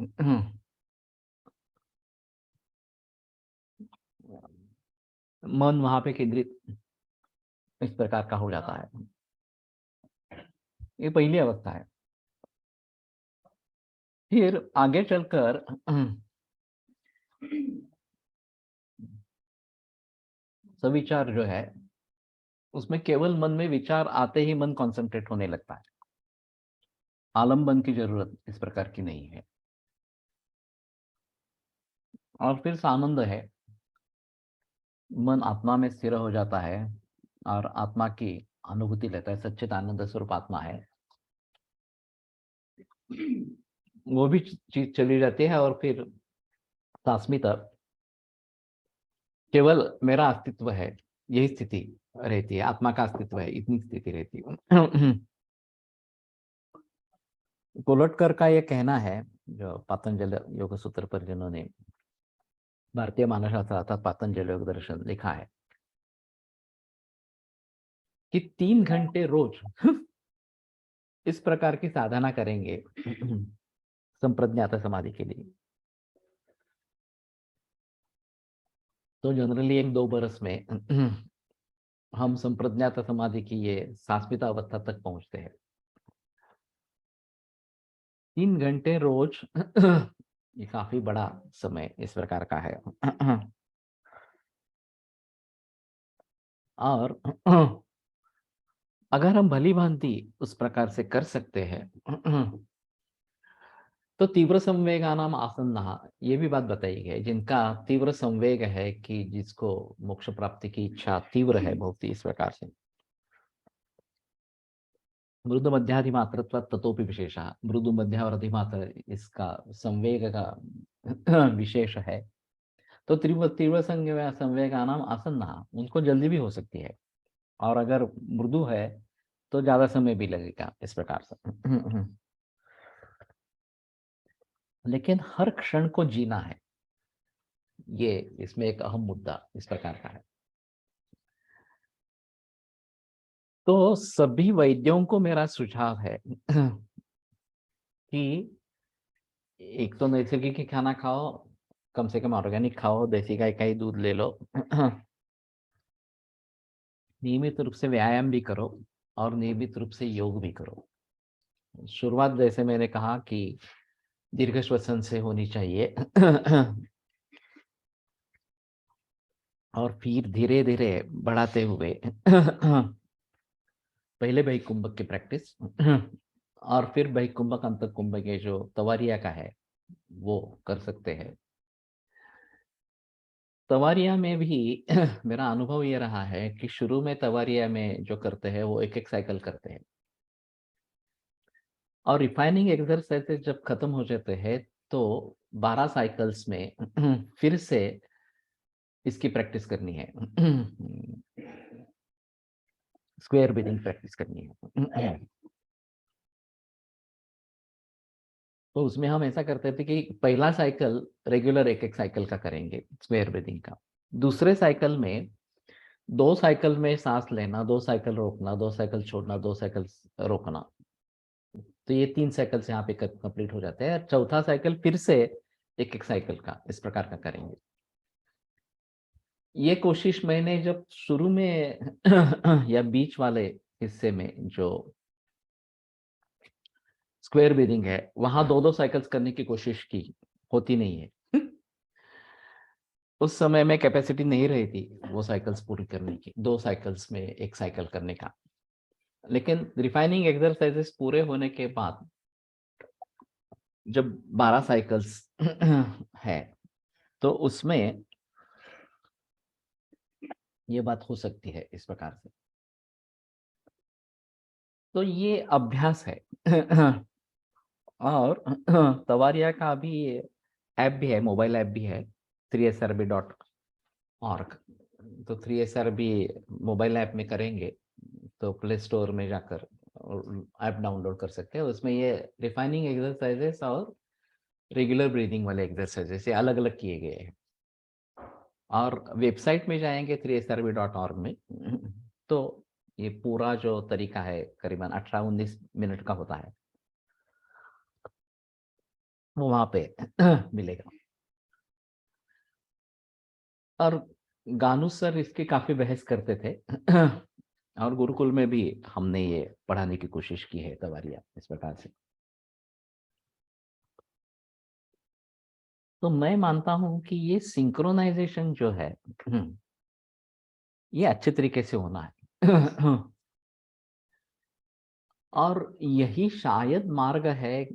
मन वहां पे केंद्रित इस प्रकार का हो जाता है। ये पहली अवस्था है। फिर आगे चलकर सविचार जो है उसमें केवल मन में विचार आते ही मन कंसंट्रेट होने लगता है। आलम्बन की जरूरत इस प्रकार की नहीं है। और फिर सानंद है, मन आत्मा में स्थिर हो जाता है। और आत्मा की अनुभूति लेता है, सच्चित आनंद स्वरूप आत्मा है, वो भी चीज चली जाती है और फिर तास्मिता केवल मेरा अस्तित्व है, यही स्थिति रहती है, आत्मा का अस्तित्व है, इतनी स्थिति रहती है। कोलटकर का ये कहना है, जो पतंजलि योग सूत्र पर जिन्होंने भारतीय मानसशास्त्र अर्थात पतंजलि योग दर्शन लिखा है, कि 3 घंटे रोज इस प्रकार की साधना करेंगे संप्रज्ञात समाधि के लिए, तो जनरली 1-2 बरस में हम संप्रज्ञात समाधि की ये शाश्वता अवस्था तक पहुंचते हैं। 3 घंटे रोज ये काफी बड़ा समय इस प्रकार का है। और अगर हम भली भांति उस प्रकार से कर सकते हैं तो तीव्र संवेगानाम आसन्ना, ये भी बात बताई गई, जिनका तीव्र संवेग है कि जिसको मोक्ष प्राप्ति की इच्छा तीव्र है बहुत ही, इस प्रकार से मृदु मध्याधि मात्रत्व ततोपि विशेषा, मृदु मध्य और अधिमात्र इसका संवेग का विशेष है, तो तीव्र तीव्र संवेगानाम आसन्ना, उनको जल्दी भी हो सकती है, और अगर मृदु है तो ज्यादा समय भी लगेगा, इस प्रकार से। लेकिन हर क्षण को जीना है, ये इसमें एक अहम मुद्दा इस प्रकार का है। तो सभी वैद्यों को मेरा सुझाव है कि एक तो नैसर्गिक ही खाना खाओ, कम से कम ऑर्गेनिक खाओ, देसी गाय का ही दूध ले लो, नियमित रूप से व्यायाम भी करो और नियमित रूप से योग भी करो। शुरुआत जैसे मैंने कहा कि दीर्घ श्वसन से होनी चाहिए, और फिर धीरे धीरे बढ़ाते हुए पहले बहिकुंभक की प्रैक्टिस, और फिर बहिकुंभक अंत कुंभक के जो तवारिया का है वो कर सकते हैं। तवारिया में भी मेरा अनुभव ये रहा है कि शुरू में तवारिया में जो करते हैं वो एक साइकिल करते हैं, और रिफाइनिंग एक्सरसाइजेज जब खत्म हो जाते हैं तो 12 साइकिल्स में फिर से इसकी प्रैक्टिस करनी है, स्क्वायर ब्रीथिंग प्रैक्टिस करनी है। तो उसमें हम ऐसा करते थे कि पहला साइकिल रेगुलर एक साइकिल का करेंगे, स्क्वायर ब्रीथिंग का। दूसरे साइकिल में 2 साइकिल में सांस लेना, 2 साइकिल रोकना, 2 साइकिल छोड़ना, 2 साइकिल रोकना, तो ये 3 साइकिल्स यहाँ पे कंप्लीट हो जाते हैं। चौथा साइकिल फिर से एक साइकिल का इस प्रकार का करेंगे। ये कोशिश मैंने जब शुरू में या बीच वाले हिस्से में जो स्क्वायर ब्रीथिंग है वहां 2-2 साइकिल्स करने की कोशिश की, होती नहीं है। उस समय में कैपेसिटी नहीं रही थी वो साइकिल्स पूरी करने की, 2 साइकिल्स में एक साइकिल करने का। लेकिन रिफाइनिंग एक्सरसाइजेस पूरे होने के बाद जब 12 साइकिल्स है तो उसमें ये बात हो सकती है इस प्रकार से। तो ये अभ्यास है। और तवारिया का भी ऐप भी है, मोबाइल ऐप भी है, 3srb.org। तो 3srb मोबाइल ऐप में करेंगे तो प्ले स्टोर में जाकर ऐप डाउनलोड कर सकते हैं। उसमें ये रिफाइनिंग एक्सरसाइजेस और रेगुलर ब्रीदिंग वाले एक्सरसाइजेस ये अलग अलग किए गए हैं। और वेबसाइट में जाएंगे 3srb.org में, तो ये पूरा जो तरीका है करीबन 18-19 मिनट का होता है, वो वहां पे मिलेगा। और गानू सर इसकी काफी बहस करते थे और गुरुकुल में भी हमने ये पढ़ाने की कोशिश की है तवारिया इस प्रकार से। तो मैं मानता हूं कि ये सिंक्रोनाइजेशन जो है ये अच्छे तरीके से होना है। और यही शायद मार्ग है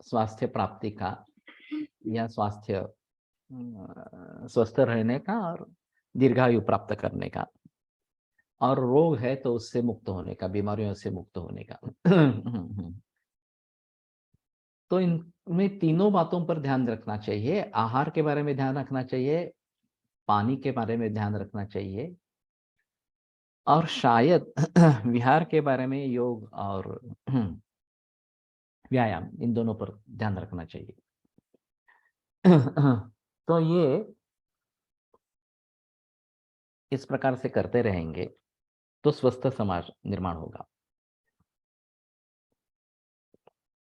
स्वास्थ्य प्राप्ति का, या स्वस्थ रहने का और दीर्घायु प्राप्त करने का। और रोग है तो उससे मुक्त होने का, बीमारियों से मुक्त होने का। तो इनमें तीनों बातों पर ध्यान रखना चाहिए। आहार के बारे में ध्यान रखना चाहिए, पानी के बारे में ध्यान रखना चाहिए, और शायद विहार के बारे में योग और व्यायाम, इन दोनों पर ध्यान रखना चाहिए। तो ये इस प्रकार से करते रहेंगे तो स्वस्थ समाज निर्माण होगा।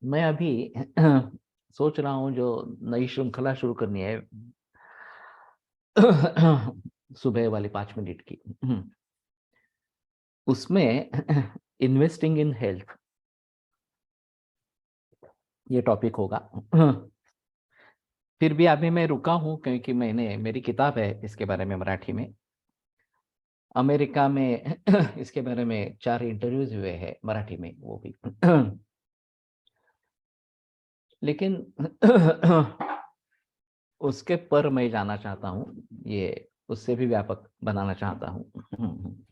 मैं अभी सोच रहा हूँ जो नई श्रृंखला शुरू करनी है सुबह वाली 5 मिनट की, उसमें इन्वेस्टिंग इन हेल्थ ये टॉपिक होगा। फिर भी अभी मैं रुका हूँ क्योंकि मेरी किताब है इसके बारे में मराठी में। अमेरिका में इसके बारे में 4 इंटरव्यूज हुए हैं मराठी में, वो भी। लेकिन उसके पर मैं जाना चाहता हूँ, ये उससे भी व्यापक बनाना चाहता हूँ,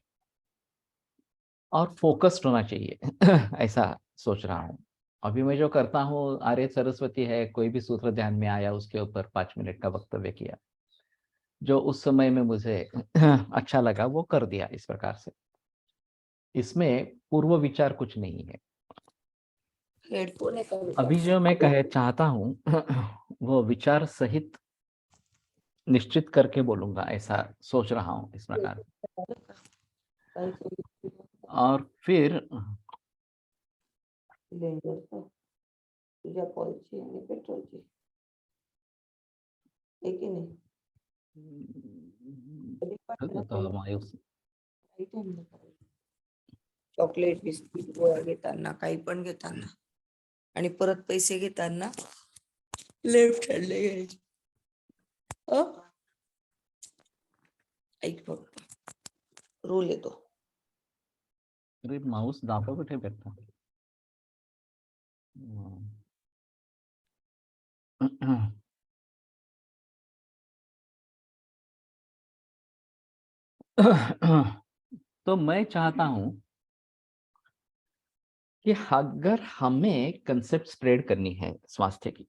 और फोकस्ड होना चाहिए। ऐसा सोच रहा हूँ। अभी मैं जो करता हूँ, आर्य सरस्वती है, कोई भी सूत्र ध्यान में आया उसके ऊपर 5 मिनट का वक्तव्य किया, जो उस समय में मुझे अच्छा लगा वो कर दिया इस प्रकार से। इसमें पूर्व विचार कुछ नहीं है। हेडफोन है का अभी जो मैं कह चाहता हूँ वो विचार सहित निश्चित करके बोलूंगा, ऐसा सोच रहा हूँ इस प्रकार। और फिर सिलेंडर तुझ्या कॉलची आणि पेट्रोलची एक ही नाही मायूस चॉकलेट बिस्किट गोळ्या घेताना काही पण घेताना आणि परत पैसे घेताना लेफ्ट हँडले घ्यायचे. ऐक फक्त रूल येतो. अरे माउस दाबा कुठे भेटता? तो मैं चाहता हूं कि अगर हमें कंसेप्ट स्प्रेड करनी है स्वास्थ्य की,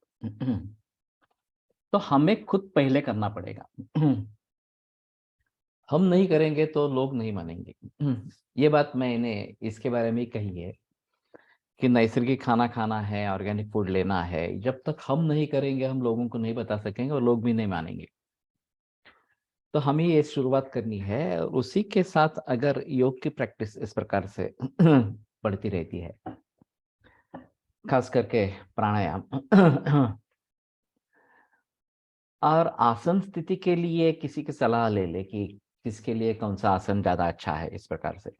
तो हमें खुद पहले करना पड़ेगा। हम नहीं करेंगे तो लोग नहीं मानेंगे। ये बात मैंने इसके बारे में ही कही है कि नैसर्गिक खाना खाना है, ऑर्गेनिक फूड लेना है। जब तक हम नहीं करेंगे हम लोगों को नहीं बता सकेंगे और लोग भी नहीं मानेंगे। तो हमें ये शुरुआत करनी है, और उसी के साथ अगर योग की प्रैक्टिस इस प्रकार से बढ़ती रहती है, खास करके प्राणायाम, और आसन स्थिति के लिए किसी की सलाह ले ले कि किसके लिए कौन सा आसन ज्यादा अच्छा है इस प्रकार से।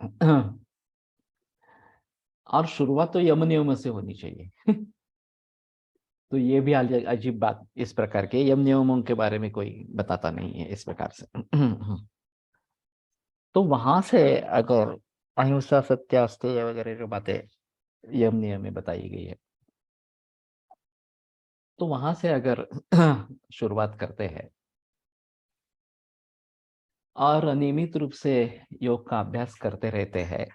और शुरुआत तो यम नियम से होनी चाहिए। तो ये भी अजीब बात, इस प्रकार के यम नियमों के बारे में कोई बताता नहीं है इस प्रकार से। तो वहां से अगर अहिंसा, सत्य, अस्तेय वगैरह जो बातें यम नियम में बताई गई है, तो वहां से अगर शुरुआत करते हैं और नियमित रूप से योग का अभ्यास करते रहते हैं,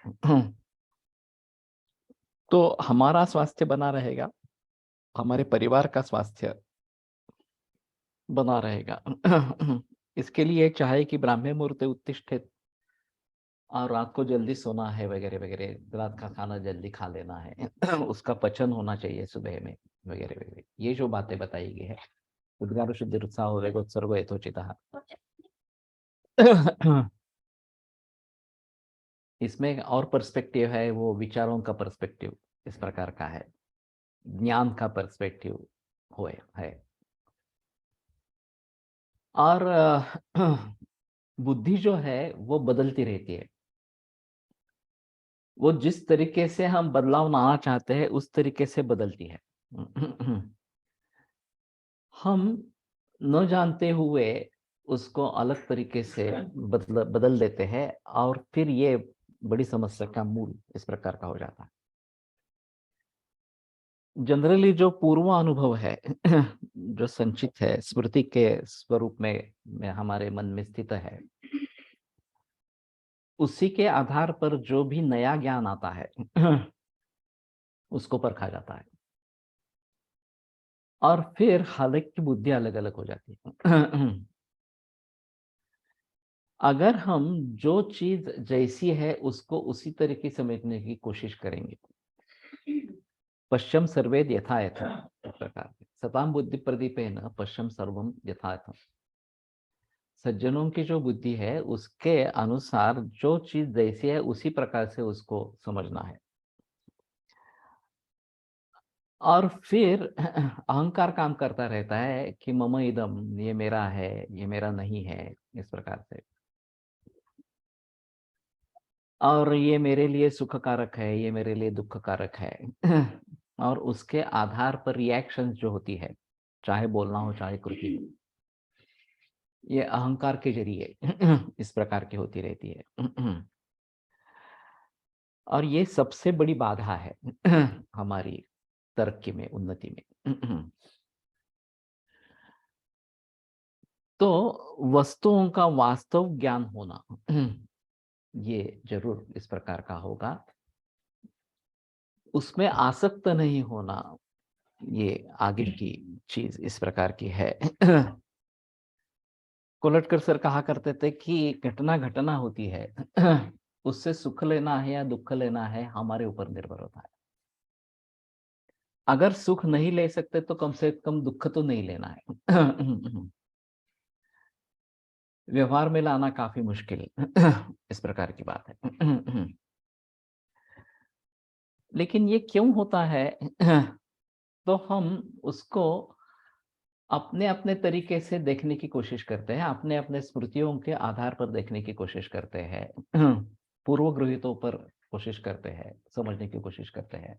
तो हमारा स्वास्थ्य बना रहेगा, हमारे परिवार का स्वास्थ्य बना रहेगा। इसके लिए चाहे कि ब्राह्मे मुहूर्ते उत्तिष्ठित, और रात को जल्दी सोना है वगैरह वगैरह, रात का खाना जल्दी खा लेना है, उसका पचन होना चाहिए सुबह में वगैरह वगैरह, ये जो बातें बताई गई है, उद्गार शुद्धि उत्साह वेगोत्सर्ग यथोचितः। इसमें और पर्सपेक्टिव है, वो विचारों का पर्सपेक्टिव इस प्रकार का है, ज्ञान का पर्सपेक्टिव है। और बुद्धि जो है वो बदलती रहती है। वो जिस तरीके से हम बदलाव लाना चाहते हैं उस तरीके से बदलती है। हम न जानते हुए उसको अलग तरीके से बदल देते हैं, और फिर ये बड़ी समस्या का मूल इस प्रकार का हो जाता है। जनरली जो पूर्व अनुभव है, जो संचित है, स्मृति के स्वरूप में हमारे मन में स्थित है, उसी के आधार पर जो भी नया ज्ञान आता है उसको परखा जाता है, और फिर हर एक की बुद्धि अलग अलग हो जाती है। अगर हम जो चीज जैसी है उसको उसी तरीके समझने की कोशिश करेंगे, पश्चिम सर्वेद यथा यथा, इस प्रकार से सताम बुद्धि प्रदीपेन पश्चिम सर्वम यथा यथा, सज्जनों की जो बुद्धि है उसके अनुसार जो चीज जैसी है उसी प्रकार से उसको समझना है। और फिर अहंकार काम करता रहता है कि मम इदम, ये मेरा है, ये मेरा नहीं है, इस प्रकार से, और ये मेरे लिए सुख कारक है, ये मेरे लिए दुख कारक है। और उसके आधार पर रिएक्शन जो होती है, चाहे बोलना हो चाहे कृति हो, ये अहंकार के जरिए इस प्रकार की होती रहती है। और ये सबसे बड़ी बाधा है हमारी तरक्की में, उन्नति में। तो वस्तुओं का वास्तव ज्ञान होना ये जरूर इस प्रकार का होगा, उसमें आसक्त नहीं होना, ये आगे की चीज इस प्रकार की है। कोलटकर सर कहा करते थे कि घटना घटना होती है, उससे सुख लेना है या दुख लेना है हमारे ऊपर निर्भर होता है। अगर सुख नहीं ले सकते तो कम से कम दुख तो नहीं लेना है। व्यवहार में लाना काफी मुश्किल इस प्रकार की बात है। लेकिन ये क्यों होता है? तो हम उसको अपने अपने तरीके से देखने की कोशिश करते हैं, अपने अपने स्मृतियों के आधार पर देखने की कोशिश करते हैं, पूर्व गृहितों पर कोशिश करते हैं, समझने की कोशिश करते हैं,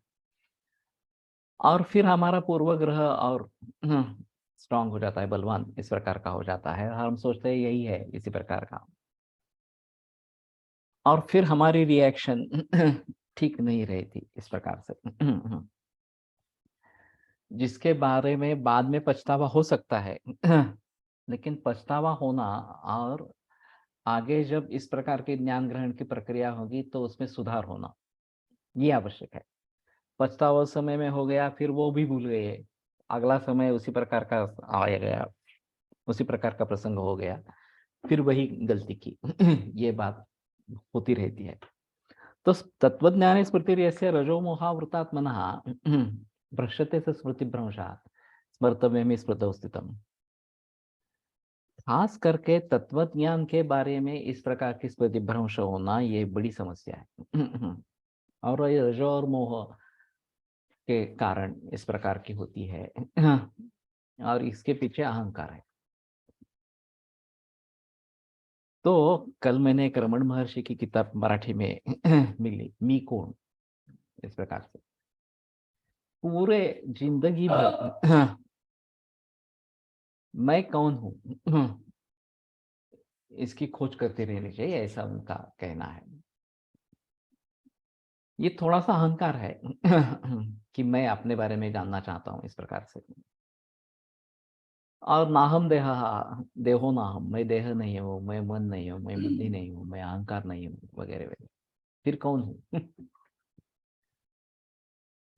और फिर हमारा पूर्वग्रह और स्ट्रांग हो जाता है, बलवान इस प्रकार का हो जाता है, हम सोचते हैं यही है इसी प्रकार का, और फिर हमारी रिएक्शन ठीक नहीं रहती इस प्रकार से, जिसके बारे में बाद में पछतावा हो सकता है। लेकिन पछतावा होना और आगे जब इस प्रकार के ज्ञान ग्रहण की प्रक्रिया होगी तो उसमें सुधार होना ये आवश्यक है। पछतावा उस समय में हो गया, फिर वो भी भूल गए, अगला समय उसी प्रकार का आ गया, उसी प्रकार का प्रसंग हो गया, फिर वही गलती की। ये बात होती रहती है। तो तत्वज्ञाने स्मृतिर्यस्य रजोमोहावृतात्मनः भ्रश्यते स स्मृतिभ्रंशात् स्मर्तव्यम स्मृतौ स्थितम्। खास करके तत्वज्ञान के बारे में इस प्रकार की स्मृतिभ्रंश होना ये बड़ी समस्या है। और ये रजो और मोह के कारण इस प्रकार की होती है, और इसके पीछे अहंकार है। तो कल मैंने एक रमण महर्षि की किताब मराठी में मिली, मी कौन, इस प्रकार से पूरे जिंदगी भर मैं कौन हूं इसकी खोज करते रहनी चाहिए, ऐसा उनका कहना है। ये थोड़ा सा अहंकार है कि मैं अपने बारे में जानना चाहता हूं इस प्रकार से। और नाहम देहा, देहो नाहम, मैं देह नहीं हूं, मैं मन नहीं हूं, मैं बुद्धि नहीं हूं, मैं अहंकार नहीं हूं, वगैरह वगैरह। फिर कौन हूं?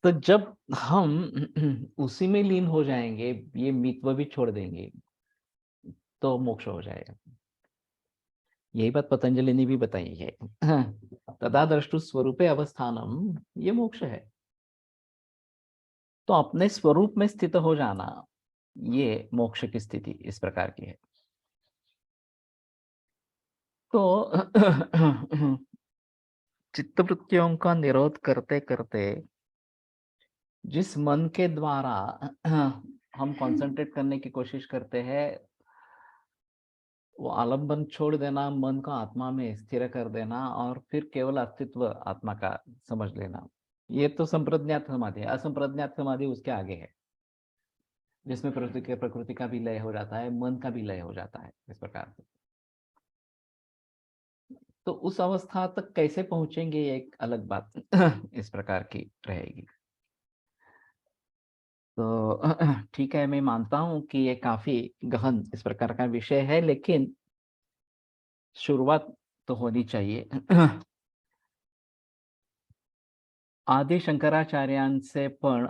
तो जब हम उसी में लीन हो जाएंगे, ये मितव भी छोड़ देंगे, तो मोक्ष हो जाएगा। यही बात पतंजलि ने भी बताई है। तदा द्रष्टु स्वरूपे अवस्थानम, ये मोक्ष है। तो अपने स्वरूप में स्थित हो जाना, ये मोक्ष की स्थिति इस प्रकार की है। तो चित्तवृत्तियों का निरोध करते करते जिस मन के द्वारा हम कंसंट्रेट करने की कोशिश करते हैं, वो आलंबन छोड़ देना, मन को आत्मा में स्थिर कर देना, और फिर केवल अस्तित्व आत्मा का समझ लेना, ये तो संप्रज्ञात समाधि है। असंप्रज्ञात समाधि उसके आगे है, जिसमें प्रकृति का भी लय हो जाता है, मन का भी लय हो जाता है इस प्रकार से। तो उस अवस्था तक कैसे पहुंचेंगे, ये एक अलग बात इस प्रकार की रहेगी। तो ठीक है, मैं मानता हूं कि ये काफी गहन इस प्रकार का विषय है, लेकिन शुरुआत तो होनी चाहिए। आदि शंकराचार्यांचे पण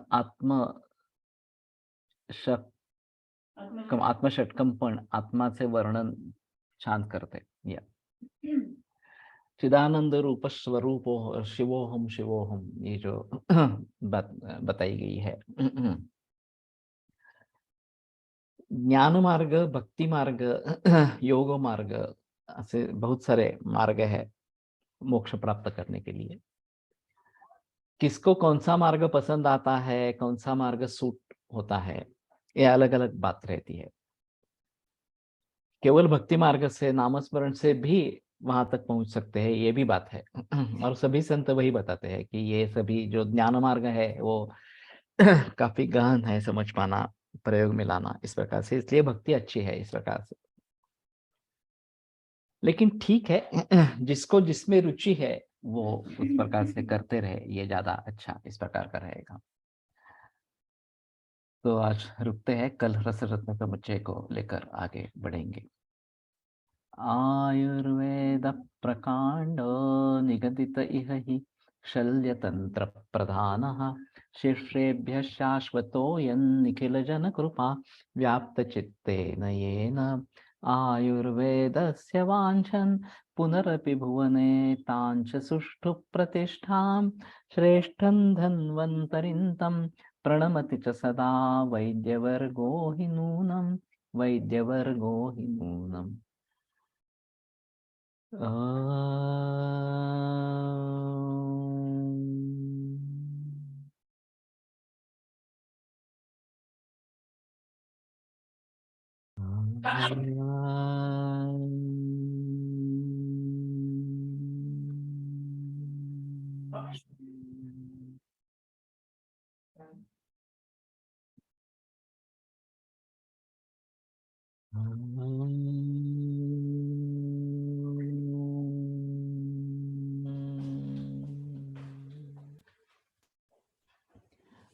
आत्मषटकम पण आत्माचे वर्णन छान करते। या चिदानंद रूप स्वरूपो शिवोहम शिवोहम, ये जो बताई गई है। ज्ञान मार्ग, भक्ति मार्ग, योग मार्ग, ऐसे बहुत सारे मार्ग है मोक्ष प्राप्त करने के लिए। किसको कौन सा मार्ग पसंद आता है, कौन सा मार्ग सूट होता है, ये अलग अलग बात रहती है। केवल भक्ति मार्ग से, नामस्मरण से भी वहां तक पहुंच सकते हैं, ये भी बात है। और सभी संत वही बताते हैं कि ये सभी जो ज्ञान मार्ग है वो काफी गहन है, समझ पाना, प्रयोग में लाना इस प्रकार से, इसलिए भक्ति अच्छी है इस प्रकार से। लेकिन ठीक है, जिसको जिसमें रुचि है वो उस प्रकार से करते रहे, ये ज्यादा अच्छा इस प्रकार का रहेगा। तो आज रुकते हैं, कल रस रत्न समुच्चय को लेकर आगे बढ़ेंगे। आयुर्वेद प्रकांड निगदित इह हि शल्यतंत्र प्रधानः, शिष्येभ्यः शाश्वतोऽयं निखिल जन कृपा व्याप्त चित्तेन येन, आयुर्वेदस्य वाञ्छन् पुनरपि भुवने ताञ्च सुष्ठु प्रतिष्ठां, श्रेष्ठं धन्वन्तरिं तं प्रणमति च सदा वैद्यवर्गो हि नूनं, वैद्यवर्गो हि नूनम्।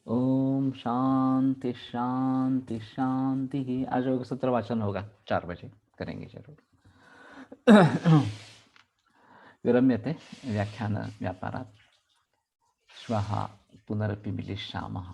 ओम शांति शांति शांति। आज योग सूत्र वाचन होगा 4 बजे, करेंगे जरूर। विरम्यते व्याख्यान व्यापारात्। श्वः पुनरपि मिलिष्यामः।